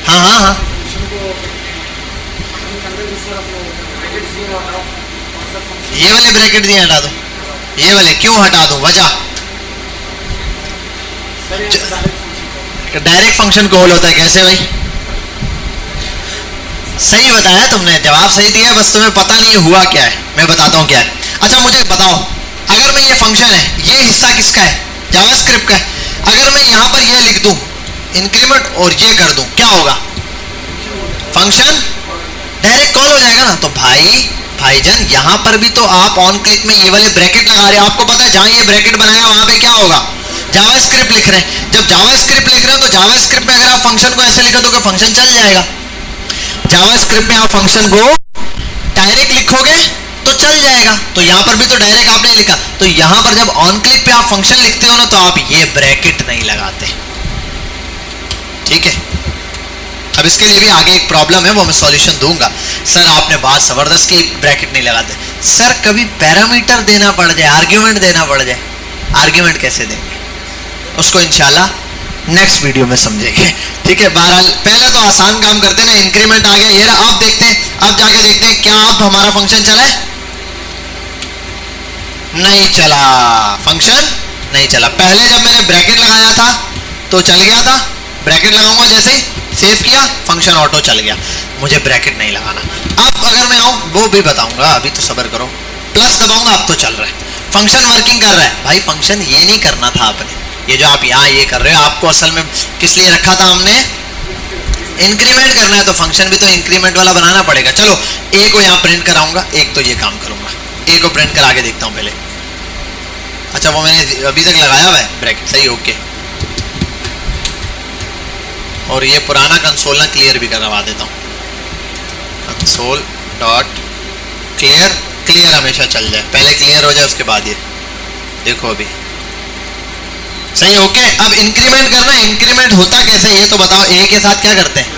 हाँ हाँ हाँ, ये वाले ब्रैकेट दिए हटा दो, ये वाले क्यों हटा दूं, वजह? डायरेक्ट फंक्शन कॉल होता है, कैसे भाई? सही बताया तुमने, जवाब सही दिया, बस तुम्हें पता नहीं हुआ क्या है। मैं बताता हूँ क्या है। अच्छा मुझे बताओ, अगर मैं ये फंक्शन है, ये हिस्सा किसका है? जावास्क्रिप्ट का है। अगर मैं यहाँ पर ये लिख दूं इंक्रीमेंट और ये कर दूं, क्या होगा? फंक्शन डायरेक्ट कॉल हो जाएगा ना। तो भाईजान यहाँ पर भी तो आप ऑन क्लिक में ये वाले ब्रैकेट लगा रहे हो, आपको पता है जहां ये ब्रैकेट बनाया वहां पे क्या होगा? जावास्क्रिप्ट लिख रहे हैं। जब जावास्क्रिप्ट लिख रहे हो तो जावास्क्रिप्ट में अगर आप फंक्शन को ऐसे लिखो तो फंक्शन चल जाएगा। जावास्क्रिप्ट में आप फंक्शन को डायरेक्ट लिखोगे तो चल जाएगा। तो यहाँ पर भी तो डायरेक्ट आपने लिखा, तो यहाँ पर जब ऑन क्लिक पे आप फंक्शन लिखते हो ना तो आप ये ब्रैकेट नहीं लगाते, ठीक है। अब इसके लिए भी आगे एक प्रॉब्लम है, वो मैं सॉल्यूशन दूंगा। सर आपने बात जबरदस्त की, ब्रैकेट नहीं लगाते। सर कभी पैरामीटर देना पड़ जाए, आर्ग्यूमेंट देना पड़ जाए, आर्ग्यूमेंट कैसे देंगे उसको इंशाल्लाह नेक्स्ट वीडियो में समझेंगे, ठीक है। बहरहाल पहले तो आसान काम करते ना, इंक्रीमेंट आ गया, ये रहा। अब देखते हैं, अब जाके देखते हैं क्या अब हमारा फंक्शन चला है? नहीं चला, फंक्शन नहीं चला। पहले जब मैंने ब्रैकेट लगाया था तो चल गया था, ब्रैकेट लगाऊंगा जैसे सेव किया फंक्शन ऑटो चल गया। मुझे ब्रैकेट नहीं लगाना। अब अगर मैं आऊं वो भी बताऊंगा, अभी तो सब्र करो। प्लस दबाऊंगा अब तो चल रहा है, फंक्शन वर्किंग कर रहा है। भाई फंक्शन ये नहीं करना था आपने, ये जो आप यहाँ ये कर रहे हो, आपको असल में किस लिए रखा था हमने, इंक्रीमेंट करना है, तो फंक्शन भी तो इंक्रीमेंट वाला बनाना पड़ेगा। चलो ए को यहाँ प्रिंट कराऊंगा, एक तो ये काम करूंगा, ए को प्रिंट करा के देखता हूँ पहले। अच्छा वो मैंने अभी तक लगाया हुआ है ब्रैकेट, सही, ओके। और ये पुराना कंसोल ना क्लियर भी करवा देता हूँ, कंसोल डॉट क्लियर, क्लियर हमेशा चल जाए, पहले क्लियर हो जाए उसके बाद ये देखो अभी सही, ओके। अब इंक्रीमेंट करना, इंक्रीमेंट होता कैसे ये तो बताओ, ए के साथ क्या करते हैं,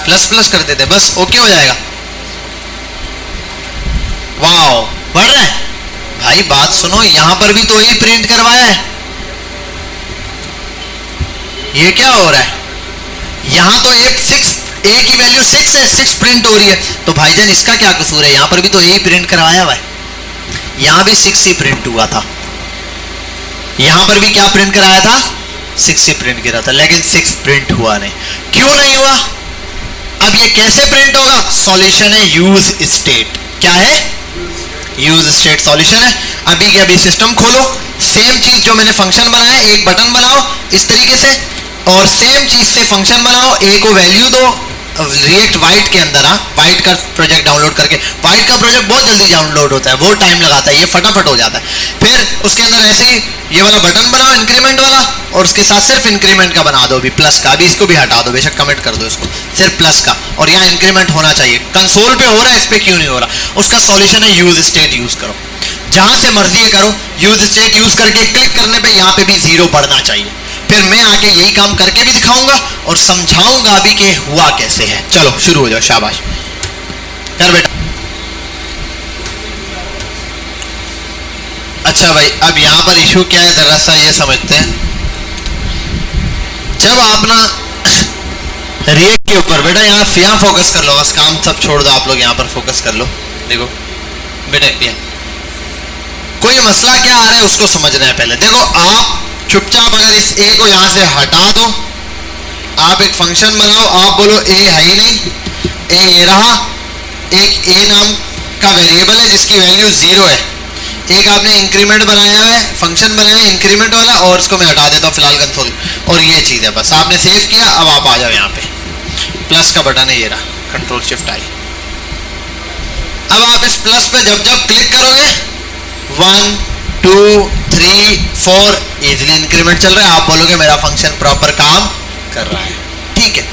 प्लस प्लस कर देते, बस ओके हो जाएगा। वाओ बढ़ रहा है भाई, बात सुनो, यहां पर भी तो यही प्रिंट करवाया है, ये क्या हो रहा है, यहां तो एक 6, ए की वैल्यू 6 है, 6 प्रिंट हो रही है, तो भाईजान इसका क्या कसूर है, यहां पर भी तो यही प्रिंट करवाया हुआ है, यहां भी 6 ही प्रिंट हुआ था, यहां पर भी क्या प्रिंट कराया था, 6 ही प्रिंट किया था, लेकिन 6 प्रिंट हुआ नहीं, क्यों नहीं हुआ। अब ये कैसे प्रिंट होगा, सॉल्यूशन है यूज स्टेट, क्या है, यूज स्टेट सॉल्यूशन है। अभी के अभी सिस्टम खोलो, सेम चीज जो मैंने फंक्शन बनाया, एक बटन बनाओ इस तरीके से, और सेम चीज से फंक्शन बनाओ, ए को वैल्यू दो, रिएक्ट वाइट के अंदर, वाइट का प्रोजेक्ट डाउनलोड करके, वाइट का प्रोजेक्ट बहुत जल्दी डाउनलोड होता है, वो टाइम लगाता है, ये फटाफट हो जाता है। फिर उसके अंदर ऐसे ही ये वाला बटन बनाओ इंक्रीमेंट वाला, और उसके साथ सिर्फ इंक्रीमेंट का बना दो, अभी प्लस का, अभी इसको भी हटा दो, बेशक कमेंट कर दो इसको, सिर्फ प्लस का, और यहाँ इंक्रीमेंट होना चाहिए, कंसोल पे हो रहा है, इस पे क्यों नहीं हो रहा, उसका सॉल्यूशन है यूज स्टेट यूज करो, जहां से मर्जी करो, यूज स्टेट यूज करके क्लिक करने पे यहाँ पे भी 0 बढ़ना चाहिए। फिर मैं आके यही काम करके भी दिखाऊंगा और समझाऊंगा भी कि हुआ कैसे है। चलो शुरू हो जाओ, शाबाश कर बेटा। अच्छा भाई, अब यहां पर इशू क्या है जरा सा ये समझते हैं। जब आप ना रिएक्ट के ऊपर बेटा यहाँ फोकस कर लो, बस काम सब छोड़ दो, आप लोग यहाँ पर फोकस कर लो। देखो बेटा यहाँ कोई मसला क्या आ रहा है उसको समझना है पहले। देखो आप चुपचाप अगर इस ए को यहां से हटा दो, आप एक फंक्शन बनाओ, आप बोलो ए है ही नहीं, ए ये रहा, एक ए नाम का वेरिएबल है जिसकी वैल्यू 0 है, एक आपने इंक्रीमेंट बनाया है, फंक्शन बनाया इंक्रीमेंट वाला, और इसको मैं हटा देता हूँ फिलहाल कंसोल, और ये चीज़ है बस, आपने सेव किया। अब आप आ जाओ यहाँ पे, प्लस का बटन है ये रहा, कंट्रोल शिफ्ट आई। अब आप इस प्लस पे जब जब क्लिक करोगे 1 2 3 4 इजिली इंक्रीमेंट चल रहा है, आप बोलोगे मेरा फंक्शन प्रॉपर काम कर रहा है, ठीक है।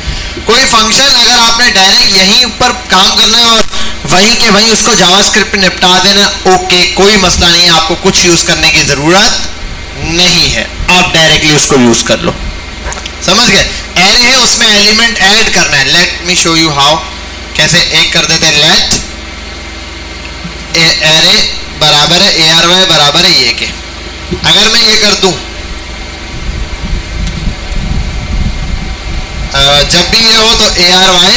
कोई फंक्शन अगर आपने डायरेक्ट यहीं पर काम करना है और वहीं के वहीं उसको जावास्क्रिप्ट पे निपटा देना, ओके कोई मसला नहीं है, आपको कुछ यूज करने की जरूरत नहीं है, आप डायरेक्टली उसको यूज कर लो, समझ गए। एरे है उसमें एलिमेंट ऐड करना है, let me show you how, कैसे एक कर देते हैं, लेट एरे बराबर है ARY बराबर है ये के, अगर मैं ये कर दूं जब भी ये हो तो ARY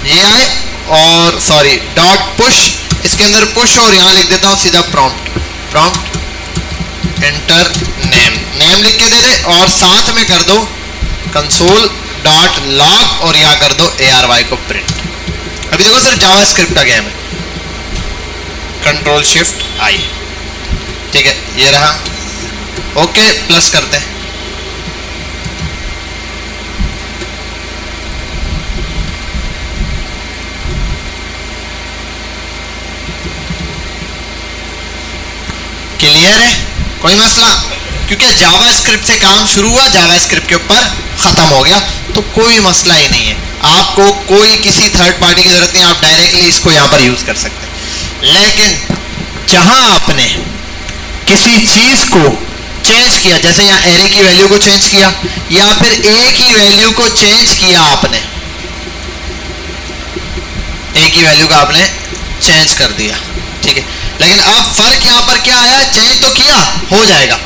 ये आए, और सॉरी डॉट पुश, इसके अंदर पुश, और यहां लिख देता हूं सीधा प्रॉम्प्ट एंटर नेम लिख के दे दे, और साथ में कर दो कंसोल डॉट लॉग, और यहां कर दो ARY को प्रिंट। अभी देखो सिर्फ जावास्क्रिप्ट का गेम है, कंट्रोल शिफ्ट आई, ठीक है ये रहा, ओके प्लस करते हैं। क्लियर है, कोई मसला, क्योंकि जावास्क्रिप्ट से काम शुरू हुआ, जावास्क्रिप्ट के ऊपर खत्म हो गया, तो कोई मसला ही नहीं है, आपको कोई किसी थर्ड पार्टी की जरूरत नहीं, आप डायरेक्टली इसको यहां पर यूज कर सकते हैं। लेकिन जहां आपने किसी चीज को चेंज किया, जैसे यहां एरे की वैल्यू को चेंज किया, या फिर ए की वैल्यू को चेंज किया, आपने ए की वैल्यू को आपने चेंज कर दिया, ठीक है, लेकिन अब फर्क यहां पर क्या आया, चेंज तो किया हो जाएगा,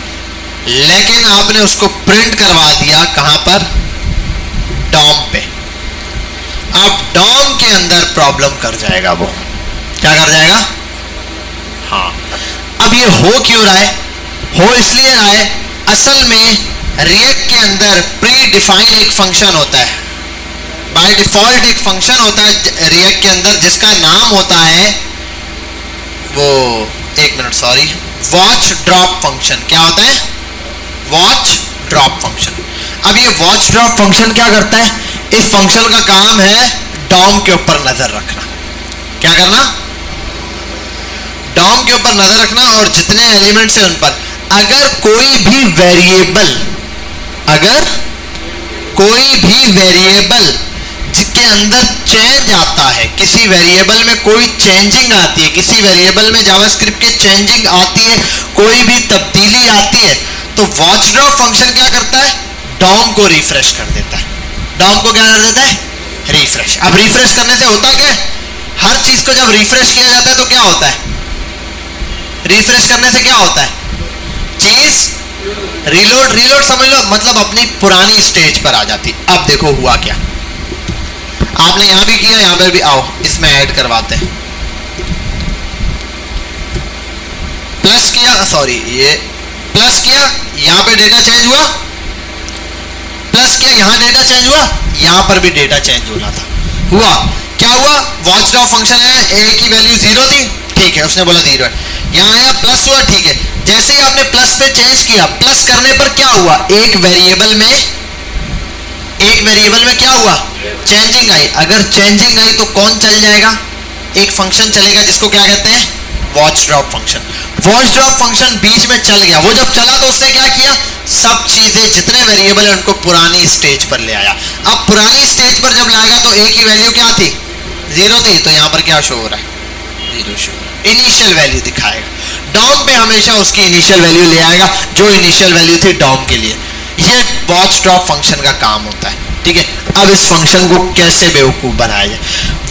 लेकिन आपने उसको प्रिंट करवा दिया कहां पर, डॉम पे। अब डॉम के अंदर प्रॉब्लम कर जाएगा, वो क्या कर जाएगा, हाँ। अब ये हो क्यों रहा है, हो इसलिए रहा है, असल में रिएक्ट के अंदर प्री डिफाइन एक फंक्शन होता है, बाय डिफॉल्ट एक फंक्शन होता है रिएक्ट के अंदर, जिसका नाम होता है वो एक minute sorry, watch drop function. क्या होता है? Watch drop function. अब ये वॉच ड्रॉप फंक्शन क्या करता है? इस फंक्शन का काम है डॉम के ऊपर नजर रखना। क्या करना? डॉम के ऊपर नजर रखना और जितने एलिमेंट्स हैं उन पर अगर कोई भी वेरिएबल जिसके अंदर चेंज आता है, किसी वेरिएबल में कोई चेंजिंग आती है, किसी वेरिएबल में जावास्क्रिप्ट के चेंजिंग आती है, कोई भी तब्दीली आती है, तो वॉच ड्रॉप फंक्शन क्या करता है? डॉम को रिफ्रेश कर देता है। डॉम को क्या कर देता है? रिफ्रेश। अब रिफ्रेश करने से होता क्या है? हर चीज को जब रिफ्रेश किया जाता है तो क्या होता है? रिफ्रेश करने से क्या होता है? चीज रीलोड समझ लो, मतलब अपनी पुरानी स्टेज पर आ जाती। अब देखो हुआ क्या, आपने यहां भी किया, यहां पर भी। आओ इसमें ऐड करवाते हैं। प्लस किया, सॉरी ये प्लस किया, यहां पे डेटा चेंज हुआ, प्लस किया, यहां डेटा चेंज हुआ, यहां पर भी डेटा चेंज होना था। हुआ क्या? हुआ वॉच ड्रॉप फंक्शन आया, ए की वैल्यू 0 थी, ठीक है, उसने बोला 0 है। यहां आया प्लस हुआ, ठीक है। जैसे ही आपने प्लस पे चेंज किया, प्लस करने पर क्या हुआ? एक वेरिएबल में क्या हुआ? चेंजिंग आई। अगर चेंजिंग आई तो कौन चल जाएगा? एक फंक्शन चलेगा जिसको क्या कहते हैं? Watch drop function. Watch drop function बीच में चल गया। वो जब चला तो उसने क्या किया? सब चीजें जितने वेरिएबल है उनको पुरानी स्टेज पर ले आया। अब पुरानी स्टेज पर जब लाएगा तो ए की वैल्यू क्या थी? 0 थी, तो यहां पर क्या शो हो रहा है? 0 शो। इनिशियल वैल्यू दिखाएगा। डॉम पे हमेशा उसकी इनिशियल वैल्यू ले आएगा, जो इनिशियल वैल्यू थी डॉम के लिए। ये वॉच ड्रॉप फंक्शन का काम होता है, ठीक है। अब इस फंक्शन को कैसे बेवकूफ बनाया जाए?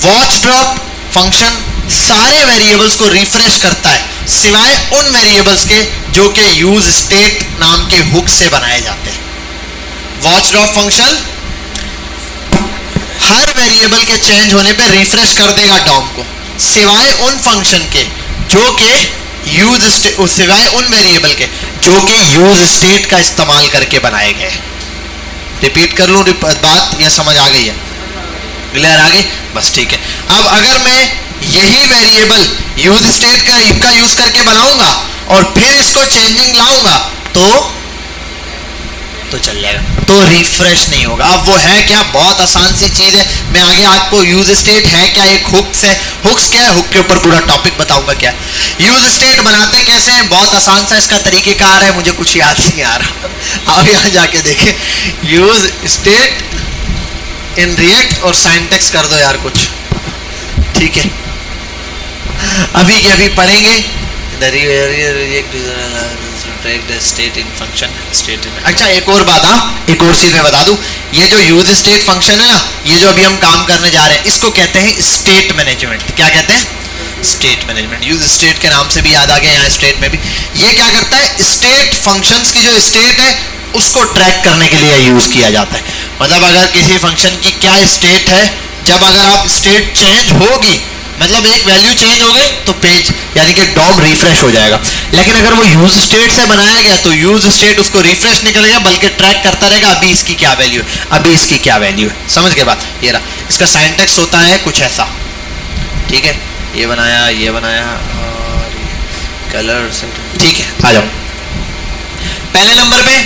वॉच ड्रॉप फंक्शन सारे वेरिएबल्स को रिफ्रेश करता है सिवाय उन वेरिएबल्स के जो कि यूज स्टेट नाम के हुक से बनाए जाते हैं। वॉच ड्रॉप फंक्शन हर वेरिएबल के चेंज होने पे रिफ्रेश कर देगा डॉम को, सिवाय उन फंक्शन के जो कि यूज स्टेट, सिवाय उन वेरिएबल के जो कि यूज स्टेट का इस्तेमाल करके बनाए गए। रिपीट कर लूं बात, या समझ आ गई है? क्लियर आ गई? बस ठीक है। अब अगर मैं यही वेरिएबल यूज स्टेट का यूज करके बनाऊंगा और फिर इसको चेंजिंग लाऊंगा तो चल जाएगा, तो रिफ्रेश नहीं होगा। अब वो है क्या? बहुत आसान सी चीज है। मैं आगे आपको यूज स्टेट है क्या, एक हुक्स है। हुक्स क्या है? हुक के ऊपर पूरा टॉपिक बताऊंगा क्या यूज स्टेट बनाते कैसे हैं। बहुत आसान सा इसका तरीकेकार है, मुझे कुछ याद नहीं आ रहा। आप यहां जाके देखें। यूज स्टेट इन रिएक्ट और सिंटैक्स कर दो यार कुछ, ठीक है। अभी के अभी पढ़ेंगे state in function, state in. अच्छा एक और बात, एक और चीज मैं बता दूं, ये जो यूज स्टेट फंक्शन है ना, ये जो अभी हम काम करने जा रहे हैं, इसको कहते हैं स्टेट मैनेजमेंट। क्या कहते हैं? State management. यूज स्टेट के नाम से भी याद आ गया, यहाँ स्टेट में भी। ये क्या करता है? स्टेट फंक्शंस की जो स्टेट है उसको ट्रैक करने के लिए यूज किया जाता है। मतलब अगर किसी फंक्शन की क्या स्टेट है, जब अगर आप स्टेट चेंज होगी, मतलब एक वैल्यू चेंज हो गई, तो पेज यानी कि डॉम रिफ्रेश हो जाएगा। लेकिन अगर वो यूज स्टेट से बनाया गया तो यूज स्टेट उसको रिफ्रेश नहीं करेगा, बल्कि ट्रैक करता रहेगा अभी इसकी क्या वैल्यू है, अभी इसकी क्या वैल्यू है। समझ के बात? ये रहा। इसका सिंटैक्स होता है कुछ ऐसा, ठीक है। ये बनाया और कलर, ठीक है। आ जाओ पहले नंबर पे,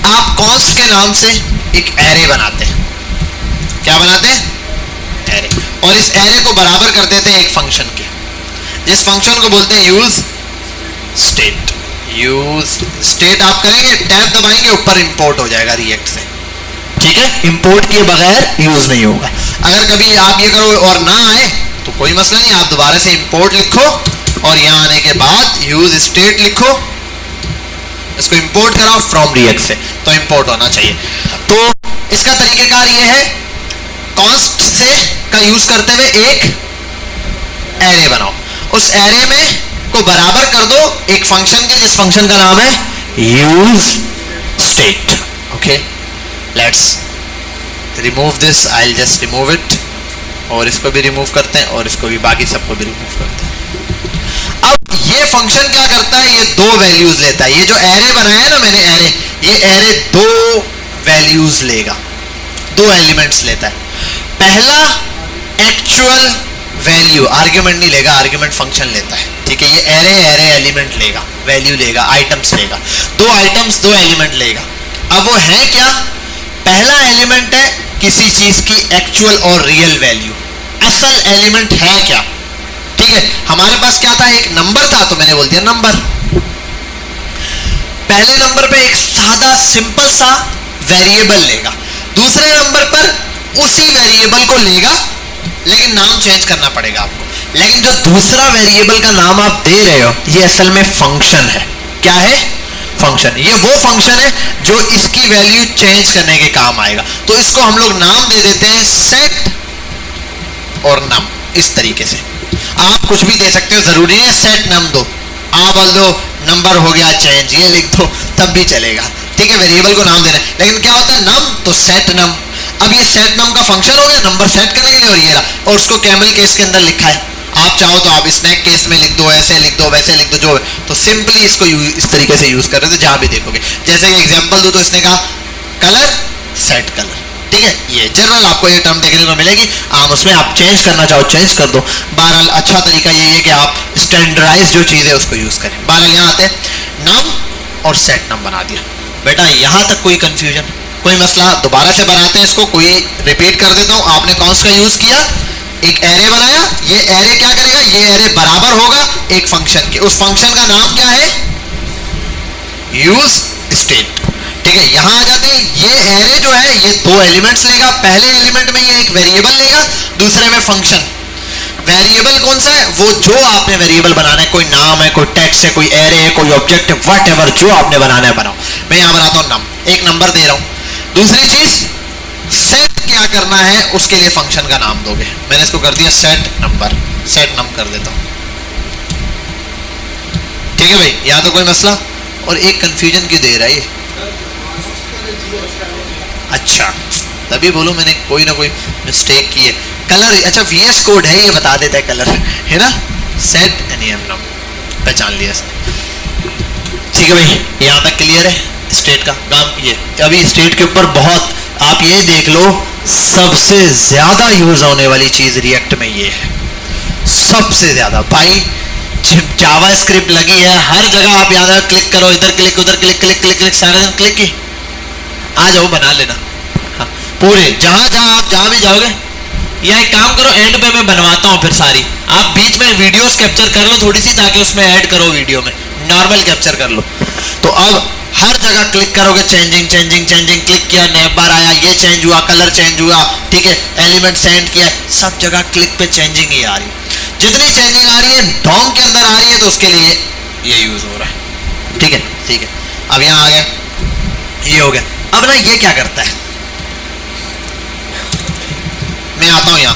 आप कॉन्स्ट के नाम से एक एरे बनाते हैं। क्या बनाते हैं? एरे। और इस एरे को बराबर कर देते हैं एक फंक्शन के, जिस फंक्शन को बोलते हैं यूज स्टेट। यूज स्टेट आप करेंगे, टैब दबाएंगे, ऊपर इंपोर्ट हो जाएगा रिएक्ट से, ठीक है। इंपोर्ट किए बगैर यूज नहीं होगा। अगर कभी आप ये करो और ना आए तो कोई मसला नहीं, आप दोबारा से इंपोर्ट लिखो और यहां आने के बाद यूज स्टेट लिखो, इसको इंपोर्ट कराओ फ्रॉम रिएक्ट से, तो इंपोर्ट होना चाहिए। तो इसका तरीकेकार ये है, कॉन्स्ट से का यूज करते हुए एक एरे बनाओ, उस एरे में को बराबर कर दो एक फंक्शन के, जिस फंक्शन का नाम है use state. Okay, let's remove this, I will just remove it, और इसको भी रिमूव करते हैं और इसको भी, बाकी सबको भी रिमूव करते हैं। अब ये फंक्शन क्या करता है? ये दो वैल्यूज लेता है। ये जो एरे बनाया है ना मैंने एरे, ये एरे दो वैल्यूज लेगा, दो एलिमेंट्स लेता है। पहला एक्चुअल वैल्यू, आर्ग्यूमेंट नहीं लेगा, आर्ग्यूमेंट फंक्शन लेता है, ठीक है, ये एरे एरे एलिमेंट लेगा, वैल्यू लेगा, आइटम्स लेगा, दो आइटम्स दो एलिमेंट लेगा। अब वो है क्या? पहला एलिमेंट है किसी चीज की एक्चुअल और रियल वैल्यू, असल एलिमेंट है क्या? ठीक है, हमारे पास क्या था? एक नंबर था, तो मैंने बोल दिया नंबर। पहले नंबर पे एक सादा सिंपल सा वेरिएबल लेगा, दूसरे नंबर पर उसी वेरिएबल को लेगा, लेकिन नाम चेंज करना पड़ेगा आपको। लेकिन जो दूसरा वेरिएबल का नाम आप दे रहे हो, ये असल में फंक्शन है। क्या है? फंक्शन। ये वो फंक्शन है जो इसकी वैल्यू चेंज करने के काम आएगा। तो इसको हम लोग नाम दे देते हैं सेट और नम। इस तरीके से आप कुछ भी दे सकते हो, जरूरी है सेट नम दो। आप बोल दो नंबर हो गया चेंज, ये लिख दो, तब भी चलेगा। ठीक है, वेरिएबल को नाम देना है। लेकिन क्या होता है? नम तो सेट नम। अब ये सेट नम का फंक्शन हो गया नंबर सेट करने के लिए, और ये रहा, और उसको कैमल केस के अंदर लिखा है। आप चाहो तो आप स्नैक केस में लिख दो, ऐसे लिख दो, वैसे लिख दो, जो तो सिंपली इसको इस तरीके से यूज कर रहे थे। जहां भी देखोगे, जैसे कि एग्जांपल दो तो इसने कहा कलर सेट कलर। ठीक है, ये जनरल आपको ये टर्म देखने को मिलेगी। आप उसमें आप चेंज करना चाहो चेंज कर दो। बहरहाल अच्छा तरीका यही है कि आप स्टैंडर्डाइज जो चीज है उसको यूज करें। बहरहाल यहाँ आते हैं नाम और सेट नाम बना दिया। बेटा यहां तक कोई कंफ्यूजन, कोई मसला? दोबारा से बनाते हैं इसको, कोई रिपीट कर देता हूं। आपने कौन सा यूज किया? एक एरे बनाया। ये एरे क्या करेगा? ये एरे बराबर होगा एक फंक्शन के। उस फंक्शन का नाम क्या है? Use state. ठीक है, यहां आ जाते हैं। ये एरे जो है ये दो एलिमेंट्स लेगा। पहले एलिमेंट में ये एक वेरिएबल लेगा, दूसरे में फंक्शन। वेरिएबल कौन सा है? वो जो आपने वेरिएबल बनाना है, कोई नाम है, कोई टेक्स्ट है, कोई एरे है, कोई ऑब्जेक्ट है, व्हाटएवर जो आपने बनाना है बनाओ। मैं यहां बनाता हूं नम, एक नंबर दे रहा हूं। दूसरी चीज सेट क्या करना है, उसके लिए फंक्शन का नाम दोगे। मैंने इसको कर दिया सेट नंबर, सेट नम कर देता हूं। ठीक है भाई, यहां तो कोई मसला? और एक कंफ्यूजन क्यों दे रहा है ये? अच्छा, तभी बोलो मैंने कोई ना कोई मिस्टेक की है। कलर, अच्छा VS कोड है, ये बता देता है कलर, है ना? सेट NEM नम, पहचान लिया इसने। ठीक है भाई, यहां तक क्लियर है स्टेट का काम। ये अभी स्टेट के ऊपर बहुत, आप ये देख लो, सबसे ज्यादा यूज होने वाली चीज रिएक्ट में ये है, सबसे ज्यादा। भाई जावा स्क्रिप्ट लगी है हर जगह, आप यहाँ क्लिक करो, इधर क्लिक, उधर क्लिक, क्लिक क्लिक क्लिक, सारे दिन क्लिक ही। आ जाओ बना लेना। हाँ, पूरे जहां जहां आप जहां भी जाओगे, या एक काम करो, एंड पे मैं बनवाता हूँ फिर सारी, आप बीच में वीडियोस कैप्चर कर लो थोड़ी सी, ताकि उसमें ऐड करो वीडियो में, नॉर्मल कैप्चर कर लो। तो अब हर जगह क्लिक करोगे, चेंजिंग चेंजिंग चेंजिंग, क्लिक किया नैप बार आया, ये चेंज हुआ, कलर चेंज हुआ, ठीक है, एलिमेंट सेंड किया, सब जगह क्लिक पे चेंजिंग ही आ रही है। जितनी चेंजिंग आ रही है डॉम के अंदर आ रही है, तो उसके लिए ये यूज हो रहा है। ठीक है, ठीक है। अब यहाँ आ गया, ये हो गया। अब ना ये क्या करता है, मैं आता हूं यहां,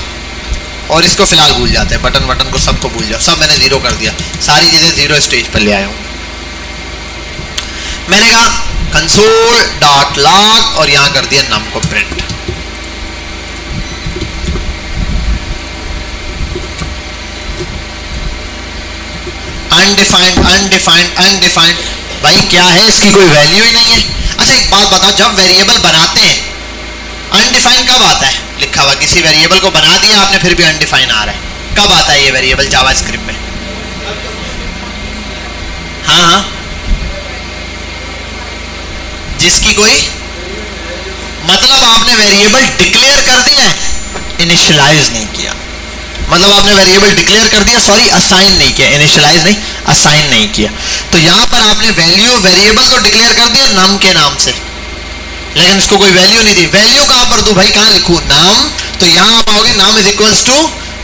और इसको फिलहाल भूल जाते हैं, बटन बटन को सबको भूल जाओ, सब मैंने जीरो कर दिया, सारी चीजें जीरो स्टेज पर ले आया हूं। मैंने कहा कंसोल डॉट लॉग, और यहां कर दिया नाम को प्रिंट। अनडिफाइंड अनडिफाइंड अनडिफाइंड, भाई क्या है, इसकी कोई वैल्यू ही नहीं है। अच्छा एक बात बताओ, जब वेरिएबल बनाते हैं अनडिफाइंड कब आता है? लिखा हुआ किसी वेरिएबल को बना दिया आपने, फिर भी अनडिफाइंड आ रहा है, कब आता है ये वेरिएबल जावास्क्रिप्ट में? हाँ हाँ, जिसकी कोई, मतलब आपने वेरिएबल डिक्लेयर कर दिया है, इनिशियलाइज नहीं किया। मतलब आपने वेरिएबल डिक्लेयर कर दिया, सॉरी असाइन नहीं किया, इनिशियलाइज नहीं, असाइन नहीं किया। तो यहां पर आपने वैल्यू, वेरिएबल तो डिक्लेयर कर दिया नाम के नाम से, लेकिन इसको कोई वैल्यू नहीं दी। वैल्यू कहां पर दूं भाई, कहां लिखूं? नाम। तो यहां आप आओगे नाम इज इक्वल्स टू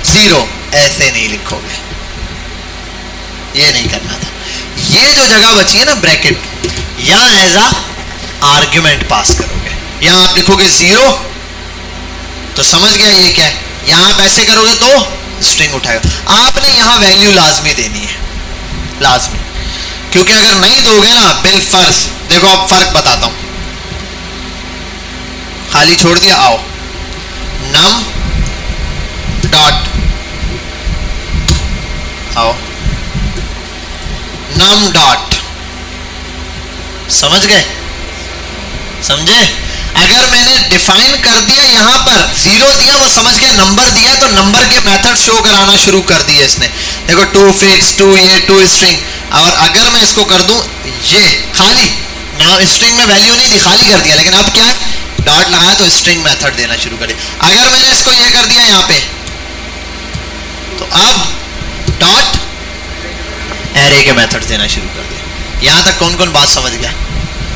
0, ऐसे नहीं लिखोगे, ये नहीं करना था। ये जो जगह बची है ना ब्रैकेट, यहां एज अ आर्ग्यूमेंट पास करोगे। यहां आप लिखोगे 0, तो समझ गया ये क्या है। यहां आप ऐसे करोगे तो स्ट्रिंग उठाएगा। आपने यहां वैल्यू लाजमी देनी है, लाजमी, क्योंकि अगर नहीं दोगे ना बिल फर्ज, देखो अब फर्क बताता हूं, खाली छोड़ दिया, आओ नम डॉट, आओ नम डॉट, समझ गए? समझे? अगर मैंने डिफाइन कर दिया यहाँ पर जीरो दिया, वो समझ गया नंबर दिया, तो नंबर के मेथड शो कराना शुरू कर दिए इसने। देखो टू फिक्स, टू ये, टू स्ट्रिंग। और अगर मैं इसको कर दूं ये खाली, नाम स्ट्रिंग में वैल्यू नहीं थी, खाली कर दिया, लेकिन अब क्या है, डॉट लगाया तो स्ट्रिंग मेथड देना शुरू कर दिया। अगर मैंने इसको ये कर दिया यहाँ पे, तो अब डॉट एरे के मेथड देना शुरू कर दिया। यहां तक कौन कौन बात समझ गया?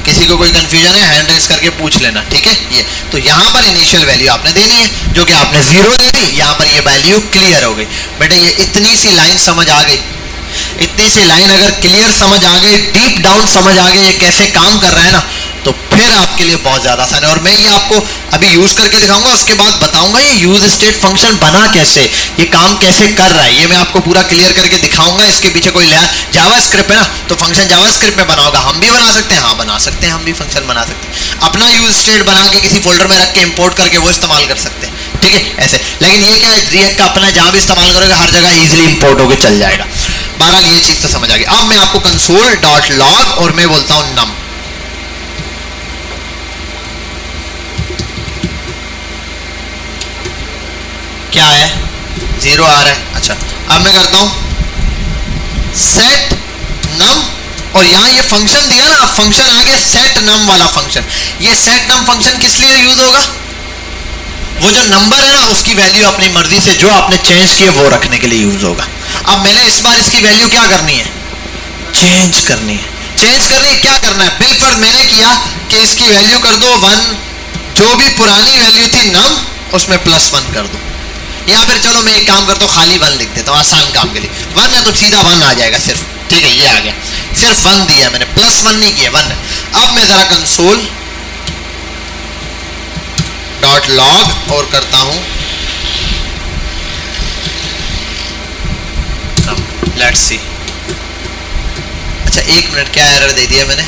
किसी को कोई कंफ्यूजन है हैंड रेस करके पूछ लेना, ठीक है। ये तो यहाँ पर इनिशियल वैल्यू आपने दे दी है, जो कि आपने जीरो दी थी, यहाँ पर ये वैल्यू क्लियर हो गई। बेटा ये इतनी सी लाइन समझ आ गई, इतनी सी लाइन अगर क्लियर समझ आ गई, डीप डाउन समझ आ गई कैसे काम कर रहा है ना, तो फिर आपके लिए बहुत ज्यादा आसान है। और मैं ये आपको अभी यूज करके दिखाऊंगा, उसके बाद बताऊंगा ये यूज स्टेट फंक्शन बना कैसे, ये काम कैसे कर रहा है, ये मैं आपको पूरा क्लियर करके दिखाऊंगा। इसके पीछे कोई जावास्क्रिप्ट है ना, तो फंक्शन जावास्क्रिप्ट में बना होगा। हम भी बना सकते हैं, हाँ बना सकते हैं, हम भी फंक्शन बना सकते हैं, अपना यूज स्टेट बना के किसी फोल्डर में रख के इंपोर्ट करके वो इस्तेमाल कर सकते हैं, ठीक है ऐसे। लेकिन ये क्या है, रिएक्ट का अपना जहां भी इस्तेमाल करोगे हर जगह इजिली इंपोर्ट होकर चल जाएगा। बहरहाल ये चीज तो समझ आ गई। अब मैं आपको कंसोल डॉट लॉग और मैं बोलता हूं नम, क्या है, जीरो आ रहा है। अच्छा अब मैं करता हूं सेट नम, और यहां ये फंक्शन दिया ना, फंक्शन आ गया सेट नम वाला फंक्शन। ये सेट नम फंक्शन किस लिए यूज होगा? वो जो नंबर है ना उसकी वैल्यू अपनी मर्जी से जो आपने चेंज किए वो रखने के लिए यूज होगा। अब मैंने इस बार इसकी वैल्यू क्या करनी है, चेंज करनी है। चेंज करनी है, क्या करना है, बिल्कुल मैंने किया कि इसकी वैल्यू कर दो 1, जो भी पुरानी वैल्यू थी नम उसमें +1 कर दो। या फिर चलो मैं एक काम करता हूँ, खाली 1 लिख देता हूँ आसान काम के लिए। 1 है तो सीधा 1 आ जाएगा सिर्फ, ठीक है ये आ गया, सिर्फ 1 दिया मैंने, +1 नहीं किया, 1 है। अब मैं जरा कंसोल डॉट लॉग और करता हूं लेट्स सी। अच्छा 1 मिनट, क्या एरर दे दिया मैंने,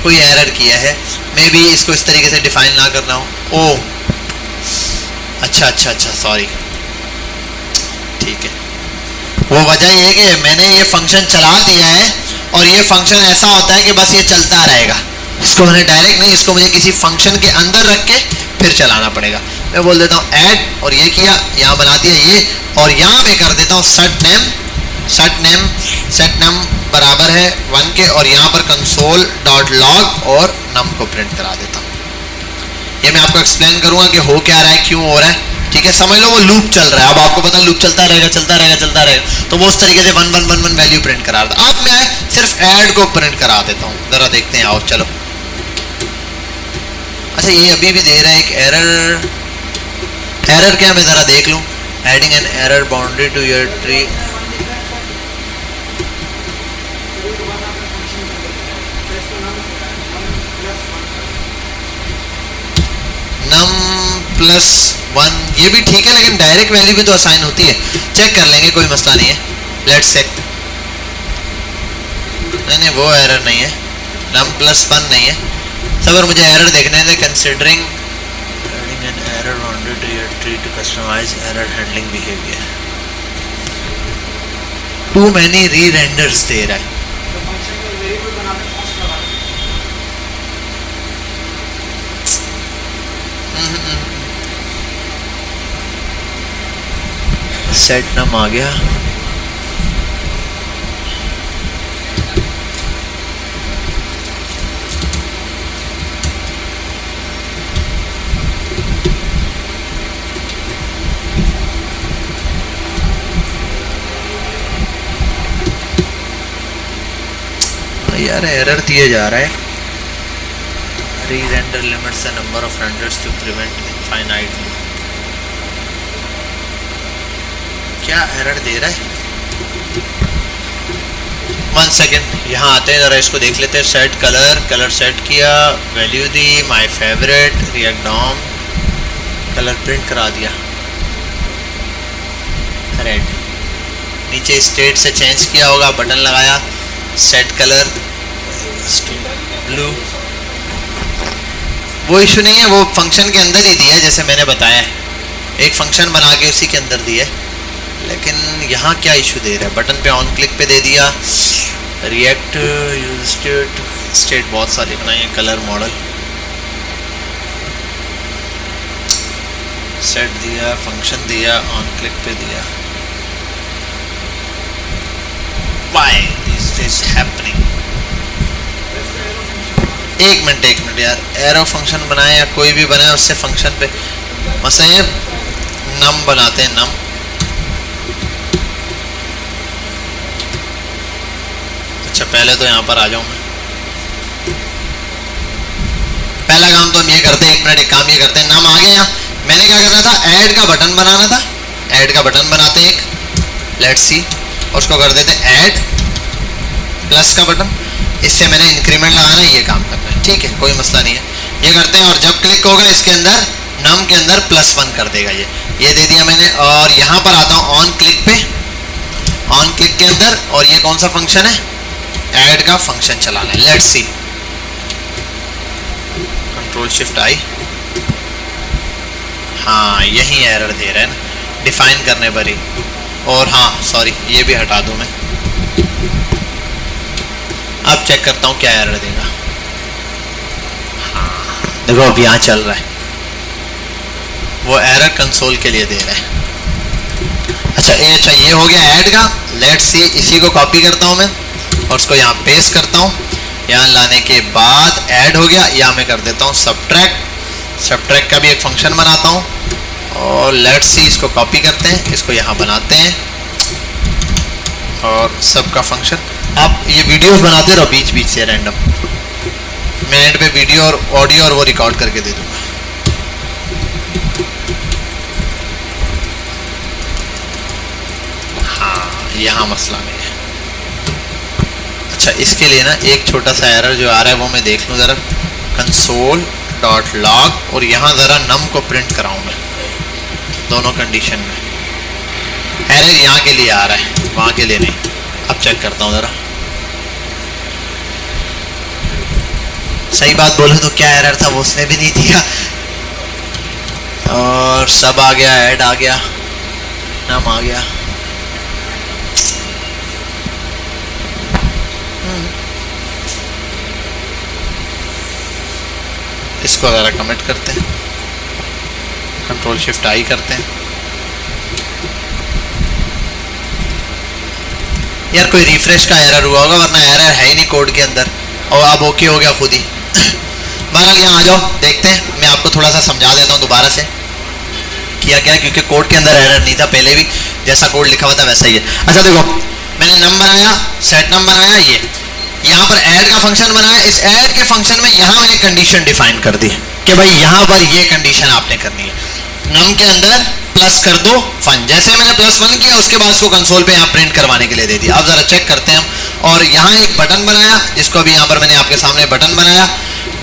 कोई एरर किया है, मे बी इसको इस तरीके से डिफाइन ना करना हो। ओ अच्छा सॉरी, ठीक है। वो वजह ये है कि मैंने ये फंक्शन चला दिया है, और ये फंक्शन ऐसा होता है कि बस ये चलता रहेगा, इसको मैंने डायरेक्ट नहीं, इसको मुझे किसी फंक्शन के अंदर रख के फिर चलाना पड़ेगा। मैं बोल देता हूँ ऐड, और ये किया, यहाँ बना दिया ये, और यहाँ पे कर देता हूँ सेट नेम बराबर है 1 के, और यहाँ पर कंसोल डॉट लॉग और नम को प्रिंट करा देता हूँ। ये मैं आपको एक्सप्लेन करूंगा कि हो क्या रहा है, क्यों हो रहा है, ठीक है। समझ लो वो लूप चल रहा है, अब आपको पता लूप चलता रहेगा, तो वो उस तरीके से 1 1 1 1 वैल्यू प्रिंट करा रहा था। अब मैं सिर्फ ऐड को प्रिंट करा देता हूँ, जरा देखते हैं, आओ चलो। अच्छा ये अभी भी दे रहा है एक एरर क्या, मैं जरा देख लूँ। Adding an error boundary to your tree, num +1, ये भी ठीक है, लेकिन डायरेक्ट वैल्यू भी तो असाइन होती है, चेक कर लेंगे, कोई मसला नहीं है, लेट्स चेक। नहीं वो एरर नहीं है, नम +1 नहीं है, सबर मुझे एरर देखने दे। Considering an error boundary to your tree to customise error handling behaviour, too many rerenders दे रहा है। सेट नम आ गया, यार एरर दिया जा रहा है, rerender limits the number of renders to prevent infinite. क्या एरर दे रहा है, 1 सेकेंड, यहाँ आते हैं, जरा इसको देख लेते हैं। सेट कलर सेट किया, वैल्यू दी, my favourite React DOM, colour print करा दिया रेड, नीचे स्टेट से चेंज किया होगा, बटन लगाया, सेट कलर ब्लू, वो इशू नहीं है, वो फंक्शन के अंदर ही दिया है, जैसे मैंने बताया है, एक फंक्शन बना के उसी के अंदर दिया है। लेकिन यहाँ क्या इशू दे रहा है, बटन पे ऑन क्लिक पे दे दिया, रिएक्ट यूज स्टेट स्टेट बहुत सारी बनाई है, कलर मॉडल सेट दिया, फंक्शन दिया, ऑन क्लिक पे दिया। Why is this happening? एक मिनट यार, एरो फंक्शन बनाए या कोई भी बनाए उससे फंक्शन पे मसले नम बनाते हैं, नम। अच्छा पहले तो यहाँ पर आ जाऊँ मैं। पहला काम तो हम ये करते हैं, एक मिनट एक काम ये करते हैं, नम आ गया यहाँ। मैंने क्या करना था, ऐड का बटन बनाना था। ऐड का बटन बनाते हैं एक, लेट्स सी, और उसको कर देते हैं ऐड प्लस का बटन। इससे मैंने इंक्रीमेंट लगाना है, ये काम करना है, ठीक है, कोई मसला नहीं है। ये करते हैं और जब क्लिक होगा इसके अंदर नम के अंदर +1 कर देगा ये दे दिया मैंने। और यहाँ पर आता हूँ ऑन क्लिक पे, ऑन क्लिक के अंदर, और ये कौन सा फंक्शन है, ऐड का फंक्शन चलाना है। लेट्स सी, Ctrl+Shift+I, हाँ यही एरर दे रहा है ना डिफाइन करने पर ही। और हाँ सॉरी, ये भी हटा दूँ मैं। अब चेक करता हूँ क्या एरर देगा। हाँ देखो अब यहाँ चल रहा है, वो एरर कंसोल के लिए दे रहा है। अच्छा ये हो गया ऐड का। लेट्स सी, इसी को कॉपी करता हूँ मैं और उसको यहाँ पेस्ट करता हूँ। यहाँ लाने के बाद ऐड हो गया, यहाँ मैं कर देता हूँ सब्ट्रैक्ट का भी एक फंक्शन बनाता हूँ। और लेट्स सी, इसको कॉपी करते हैं, इसको यहाँ बनाते हैं और सबका फंक्शन। आप ये वीडियोस बनाते रहो बीच बीच से रैंडम, मैं एंड पे वीडियो और ऑडियो और वो रिकॉर्ड करके दे दूँगा। हाँ यहाँ मसला नहीं है। अच्छा इसके लिए ना एक छोटा सा एरर जो आ रहा है वो मैं देख लूँ ज़रा, console.log, और यहाँ ज़रा नम को प्रिंट कराऊँ मैं दोनों कंडीशन में। एरर यहाँ के लिए आ रहा है, वहाँ के लिए नहीं। अब चेक करता हूँ ज़रा, सही बात बोले तो क्या एरर था वो उसने भी नहीं दिया। और सब आ गया, ऐड आ गया, नम आ गया। इसको ज़रा कमेंट करते हैं, Ctrl+Shift+I करते हैं। यार कोई रिफ्रेश का एरर हुआ होगा, वरना एरर है ही नहीं कोड के अंदर, और अब ओके हो गया खुद ही। बहरहाल यहाँ आ जाओ, देखते हैं। मैं आपको थोड़ा सा समझा देता हूँ दोबारा से किया क्या, क्योंकि कोड के अंदर एरर नहीं था पहले भी, जैसा कोड लिखा हुआ था वैसा ही है। अच्छा देखो, मैंने नम बनाया, सेट नम बनाया, ये यहाँ पर ऐड का फंक्शन बनाया। इस ऐड के फंक्शन में यहाँ मैंने कंडीशन डिफाइन कर दी कि भाई यहाँ पर ये कंडीशन आपने करनी है, नम के अंदर प्लस कर दो फन। जैसे मैंने +1 किया उसके बाद उसको कंसोल पे यहाँ प्रिंट करवाने के लिए दे दिया। अब जरा चेक करते हैं हम। और यहाँ एक बटन बनाया, जिसको भी यहाँ पर मैंने आपके सामने बटन बनाया।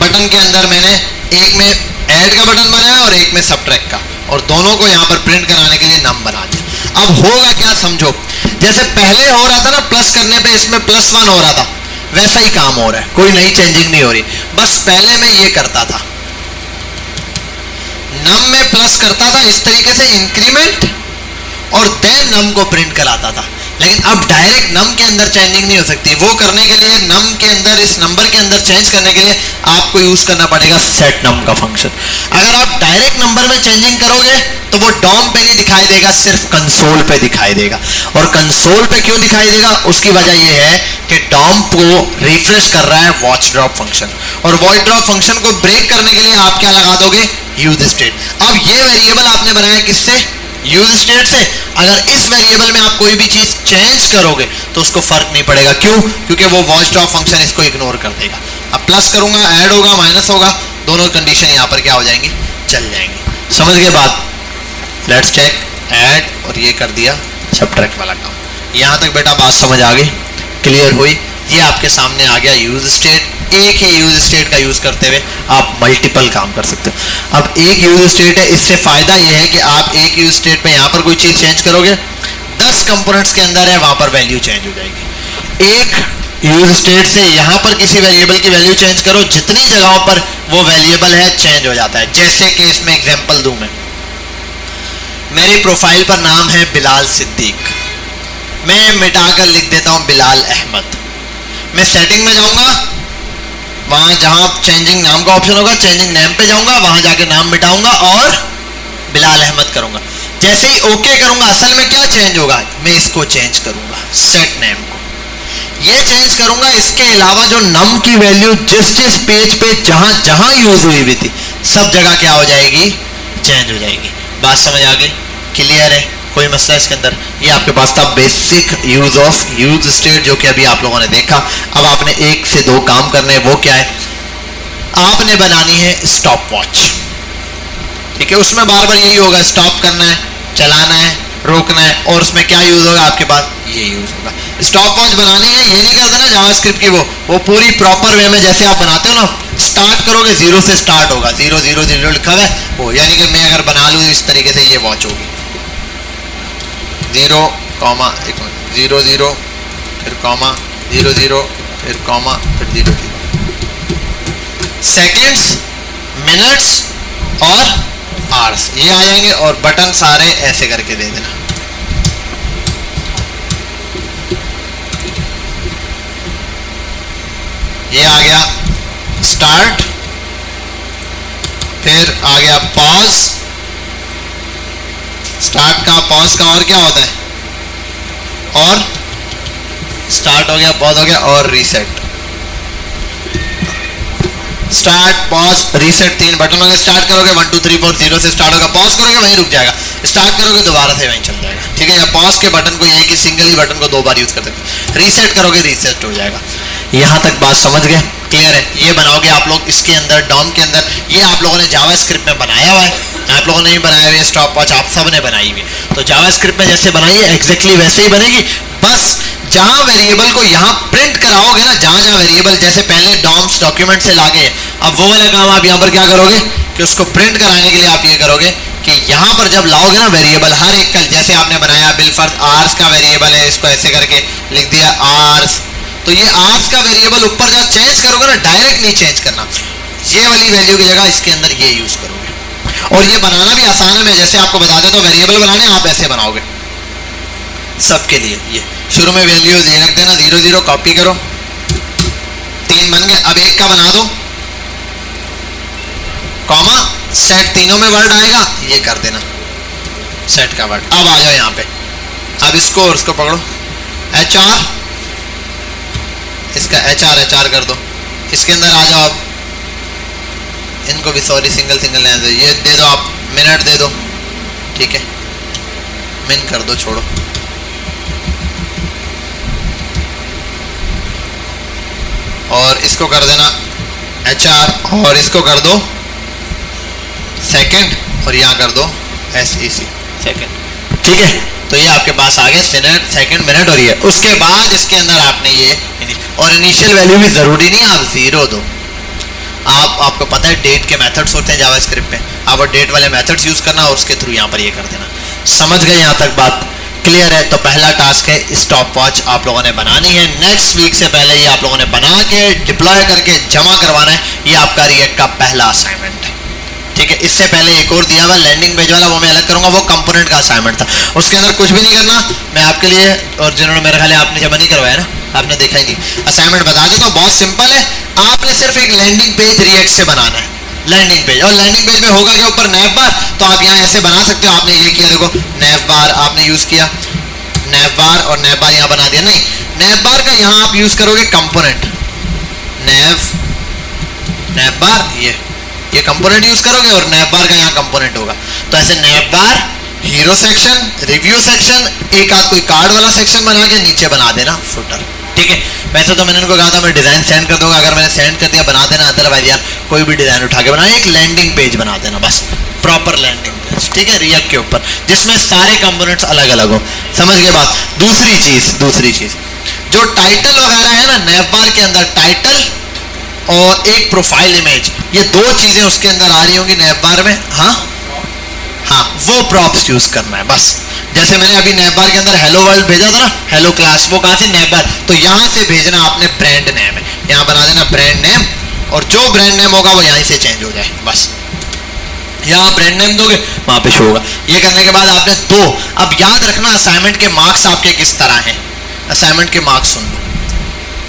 बटन के अंदर मैंने एक में ऐड का बटन बनाया और एक में सब्ट्रैक्ट का, और दोनों को यहाँ पर प्रिंट कराने के लिए नम बना दिया। अब होगा क्या समझो, जैसे पहले हो रहा था ना प्लस करने पे इसमें +1 हो रहा था, वैसा ही काम हो रहा है, कोई नई चेंजिंग नहीं हो रही। बस पहले मैं ये करता था, नम में प्लस करता था इस तरीके से, इंक्रीमेंट, और देन नम को प्रिंट कराता था। लेकिन अब डायरेक्ट नम के अंदर चेंजिंग नहीं हो सकती। वो करने के लिए नम के अंदर, इस नंबर के अंदर चेंज करने के लिए आपको यूज करना पड़ेगा सेट नम का फंक्शन। अगर आप डायरेक्ट नंबर में चेंजिंग करोगे तो वो डॉम पे नहीं दिखाई देगा, सिर्फ कंसोल पे दिखाई देगा। और कंसोल पे क्यों दिखाई देगा, उसकी वजह यह है कि डॉम को रिफ्रेश कर रहा है वॉच ड्रॉप फंक्शन, और वॉच ड्रॉप फंक्शन को ब्रेक करने के लिए आप क्या लगा दोगे, यूज स्टेट। अब ये वेरिएबल आपने बनाया किससे, यूज स्टेट से। अगर इस वेरिएबल में आप कोई भी चीज चेंज करोगे तो उसको फर्क नहीं पड़ेगा। क्यों, क्योंकि वो वॉच ड्रॉप फंक्शन इसको इग्नोर कर देगा। अब प्लस करूंगा, ऐड होगा, माइनस होगा, दोनों कंडीशन यहाँ पर क्या हो जाएंगी, चल जाएंगी। समझ गए बात, लेट्स चेक, ऐड और ये कर दिया सब्ट्रैक्ट वाला काम। यहाँ तक बेटा बात समझ आ गई, क्लियर हुई। ये आपके सामने आ गया यूज स्टेट। एक ही यूज स्टेट का यूज करते हुए आप मल्टीपल काम कर सकते हो। अब एक यूज स्टेट है, इससे फायदा यह है कि आप एक यूज स्टेट पे यहाँ पर कोई चीज चेंज करोगे, 10 कंपोनेंट्स के अंदर है, वहां पर वैल्यू चेंज हो जाएगी। एक यूज स्टेट से यहाँ पर किसी वेरिएबल की वैल्यू चेंज करो, जितनी जगहों पर वो वेरिएबल है चेंज हो जाता है। जैसे कि इसमें एग्जांपल दूं मैं, मेरी प्रोफाइल पर नाम है बिलाल सिद्दीक, मैं मिटाकर लिख देता हूं बिलाल अहमद। मैं सेटिंग में जाऊंगा, वहां जहां चेंजिंग नाम का ऑप्शन होगा, चेंजिंग नेम पे जाऊंगा, वहां जाके नाम मिटाऊंगा और बिलाल अहमद करूंगा। जैसे ही ओके करूंगा, असल में क्या चेंज होगा, मैं इसको चेंज करूंगा, सेट नेम को ये चेंज करूंगा। इसके अलावा जो नम की वैल्यू जिस जिस पेज पे जहां जहां यूज हुई हुई थी, सब जगह क्या हो जाएगी, चेंज हो जाएगी। बात समझ आ गई, क्लियर है, कोई मसला इसके अंदर? ये आपके पास था basic use of use state, जो कि अभी आप लोगों ने देखा। अब आपने एक से दो काम करने हैं, वो क्या है, आपने बनानी है स्टॉप वॉच, ठीक है। उसमें बार बार यही होगा, स्टॉप करना है, चलाना है, रोकना है, और उसमें क्या यूज होगा आपके पास, ये यूज होगा। स्टॉप वॉच बनानी है, ये नहीं कर देना जावास्क्रिप्ट की वो पूरी प्रॉपर वे में जैसे आप बनाते हो ना, स्टार्ट करोगे जीरो से स्टार्ट होगा, 0 0 0 लिखा है वो, यानी कि मैं अगर बना लूँ इस तरीके से, ये वॉच होगी 0, 0 0 फिर कॉमा 0 0 फिर कॉमा फिर 0 0, सेकेंड्स, मिनट्स और आवर्स ये आ जाएंगे, और बटन सारे ऐसे करके दे देना। ये आ गया स्टार्ट, फिर आ गया पॉज, स्टार्ट का पॉज का और क्या होता है, और स्टार्ट हो गया, पॉज हो गया, और reset. Start pause reset 3 button हो गए। स्टार्ट करोगे 1 2 3 4 0 से स्टार्ट होगा, पॉज करोगे वहीं रुक जाएगा, स्टार्ट करोगे दोबारा से वहीं चल जाएगा, ठीक है। या पॉज के बटन को यही कि सिंगल ही बटन को 2 बार यूज कर सकते हैं, रीसेट करोगे रीसेट हो जाएगा। यहां तक बात समझ गए, क्लियर है? ये बनाओगे आप लोग इसके अंदर, डॉम के अंदर। ये आप लोगों ने जावास्क्रिप्ट में बनाया हुआ है, आप लोगों ने नहीं बनाया हुआ है स्टॉप वॉच, आप सब ने बनाई हुई है। तो जावास्क्रिप्ट में जैसे बनाई है एग्जैक्टली वैसे ही बनेगी, बस जहां वेरिएबल को यहां प्रिंट कराओगे ना, जहां जहां वेरिएबल जैसे पहले डॉम्स डॉक्यूमेंट से लागे, अब वो वाला काम आप यहां पर क्या करोगे कि उसको प्रिंट कराने के लिए आप ये करोगे कि यहां पर जब लाओगे ना वेरिएबल हर एक कल, जैसे आपने बनाया बिलफर्ज आर्स का वेरिएबल है, इसको ऐसे करके लिख दिया आर्स, तो ये आर्स का वेरिएबल ऊपर जब चेंज करोगे ना, डायरेक्ट नहीं चेंज करना, ये वाली वैल्यू की जगह इसके अंदर ये यूज करोगे। और ये बनाना भी आसान है, मैं जैसे आपको बता देता हूं वेरिएबल बनाने, आप ऐसे बनाओगे सबके लिए। ये शुरू में वैल्यू ये रख देना 0 0, कॉपी करो, 3 बन गए। अब एक का बना दो, कॉमा सेट, तीनों में वर्ड आएगा, ये कर देना सेट का वर्ड। अब आ जाओ यहाँ पे, अब इसको और उसको पकड़ो, HR, इसका HR कर दो, इसके अंदर आ जाओ। अब इनको भी सॉरी सिंगल सिंगल लेने दो, ये दे दो आप, मिनट दे दो, ठीक है, मिन कर दो, छोड़ो। और इसको कर देना HR, और इसको कर दो सेकंड, और यहाँ कर दो SEC सेकंड, ठीक है। तो ये आपके पास आ गए सेकंड, मिनट और ये। उसके बाद इसके अंदर आपने ये, और इनिशियल वैल्यू भी जरूरी नहीं आप 0 दो, आपको पता है डेट के मेथड्स होते हैं जावास्क्रिप्ट में, आप वो डेट वाले मेथड्स यूज करना और उसके थ्रू यहाँ पर ये कर देना। समझ गए यहाँ तक बात, क्लियर है? तो पहला टास्क है स्टॉप वॉच आप लोगों ने बनानी है, नेक्स्ट वीक से पहले ये आप लोगों ने बना के डिप्लॉय करके जमा करवाना है। ये आपका रिएक्ट का पहला असाइनमेंट है, ठीक है। इससे पहले एक और दिया हुआ लैंडिंग पेज वाला, वो मैं अलग करूंगा, वो कंपोनेंट का असाइनमेंट था, उसके अंदर कुछ भी नहीं करना मैं आपके लिए, और जिन्होंने मेरे ख्याल आपने जमा नहीं करवाया ना, आपने देखा ही नहीं। असाइनमेंट बता देता हूँ, बहुत सिंपल है, आपने सिर्फ एक लैंडिंग पेज रिएक्ट से बनाना है, लैंडिंग पेज। और लैंडिंग पेज में होगा के ऊपर नैव बार, तो आप यहाँ ऐसे बना सकते हो। आपने ये किया, देखो नैव बार आपने यूज किया, नैव बार और नैव बार यहाँ बना दिया। नहीं, नैव बार का यहाँ आप यूज करोगे कंपोनेंट, नैव बार ये कंपोनेंट यूज करोगे, और नैव बार का यहाँ कंपोनेंट होगा। तो ऐसे नैव बार, हीरो सेक्शन, रिव्यू सेक्शन, एक आध कोई कार्ड वाला सेक्शन बना के नीचे बना देना फुटर, ठीक है। वैसे तो मैंने उनको कहा था मैं डिजाइन सेंड कर दूंगा, अगर मैंने सेंड कर दिया बना देना, अदरवाइज यार कोई भी डिजाइन उठा के बना, एक लैंडिंग पेज बना देना बस, प्रॉपर लैंडिंग पेज, ठीक है, रिएक्ट के ऊपर, जिसमें सारे कंपोनेंट्स अलग अलग हो। समझ गए बात? दूसरी चीज जो टाइटल वगैरह है ना, नैव बार के अंदर टाइटल और एक प्रोफाइल इमेज, ये दो चीजें उसके अंदर आ रही होंगी नैव बार में। हाँ, वो प्रॉप्स यूज करना है बस। जैसे मैंने अभी नैव बार के अंदर हेलो वर्ल्ड भेजा था ना, हेलो क्लास, वो कहाँ से, नैव बार, तो यहाँ से भेजना आपने ब्रांड नेम है, यहाँ बना देना ब्रांड नेम, और जो ब्रांड नेम होगा वो यहीं से चेंज हो जाए बस। यहाँ ब्रांड नेम दोगे वहां पे शो होगा। ये करने के बाद आपने दो, अब याद रखना असाइनमेंट के मार्क्स आपके किस तरह हैं। असाइनमेंट के मार्क्स सुन लो,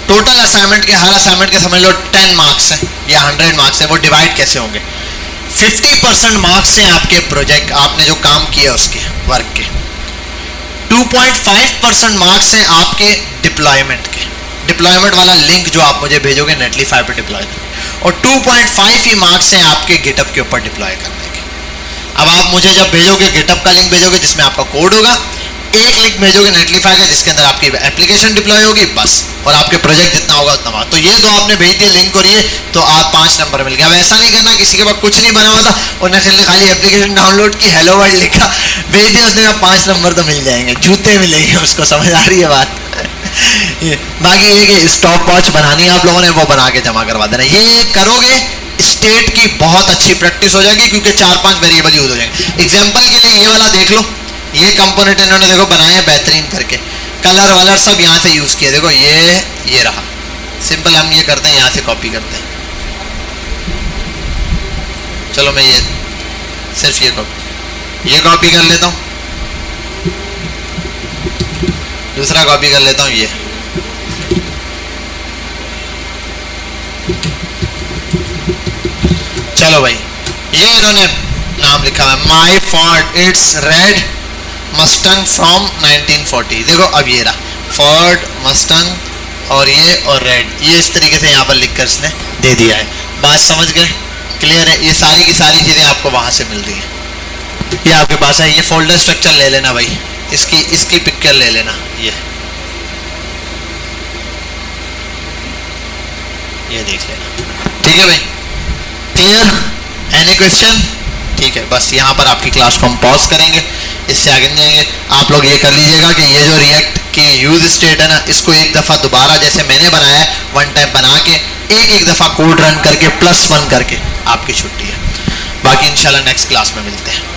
टोटल असाइनमेंट के, हर असाइनमेंट के समझ लो 10 मार्क्स हैं या 100 मार्क्स हैं, वो डिवाइड कैसे होंगे? 50% मार्क्स हैं आपके प्रोजेक्ट, आपने जो काम किया उसके वर्क के। 2.5% मार्क्स हैं आपके डिप्लॉयमेंट के, डिप्लॉयमेंट वाला लिंक जो आप मुझे भेजोगे नेटलीफाई पे डिप्लॉय करने, और 2.5 ही मार्क्स हैं आपके गिटअप के ऊपर डिप्लॉय करने के। अब आप मुझे जब भेजोगे गिटअप का लिंक भेजोगे जिसमें आपका कोड होगा, एक लिंक भेजोगे नेटलीफाई का जिसके अंदर आपकी एप्लीकेशन डिप्लॉय होगी, बस, और आपके प्रोजेक्ट जितना होगा उतना मार्क्स। तो ये दो आपने भेज दिया लिंक और ये, तो आप 5 नंबर मिल गया। अब ऐसा नहीं करना किसी के पास कुछ नहीं बना हुआ था और ने खाली एप्लीकेशन डाउनलोड की, हेलो वर्ल्ड लिखा, भेज दिया उसने, 5 नंबर तो मिल जाएंगे, जूते मिलेंगे उसको, समझ आ रही है बात? बाकी ये कि स्टॉप वॉच बनानी है आप लोगों ने, वो बना के जमा करवा देना। ये करोगे स्टेट की बहुत अच्छी प्रैक्टिस हो जाएगी, क्योंकि 4-5 वेरिएबल यूज हो जाएंगे। एग्जाम्पल के लिए ये वाला देख लो, ये कंपोनेंट इन्होंने देखो बनाए बेहतरीन करके, कलर वलर सब यहाँ से यूज किया, देखो ये रहा सिंपल। हम ये करते हैं, यहाँ से कॉपी करते हैं, चलो मैं ये सिर्फ ये कॉपी कर लेता हूँ, दूसरा कॉपी कर लेता हूँ ये, चलो भाई ये इन्होंने नाम लिखा है my Ford it's red Mustang from 1940। देखो अब ये रहा फोर्ड मस्टंग और रेड, ये इस तरीके से यहाँ पर लिखकर इसने दे दिया है। बात समझ गए? क्लियर है? ये सारी की सारी चीज़ें आपको वहाँ से मिल रही हैं, ये आपके पास है। ये फोल्डर स्ट्रक्चर ले लेना भाई, इसकी पिक्चर ले लेना, ये देख लेना, ठीक है भाई? क्लियर? Any question? ठीक है, बस यहाँ पर आपकी क्लास को हम पॉज करेंगे, इससे आगे नहीं जाएंगे। आप लोग ये कर लीजिएगा कि ये जो रिएक्ट की यूज स्टेट है ना, इसको एक दफ़ा दोबारा जैसे मैंने बनाया है 1 टाइम बना के एक दफ़ा कोड रन करके +1 करके आपकी छुट्टी है। बाकी इंशाल्लाह नेक्स्ट क्लास में मिलते हैं।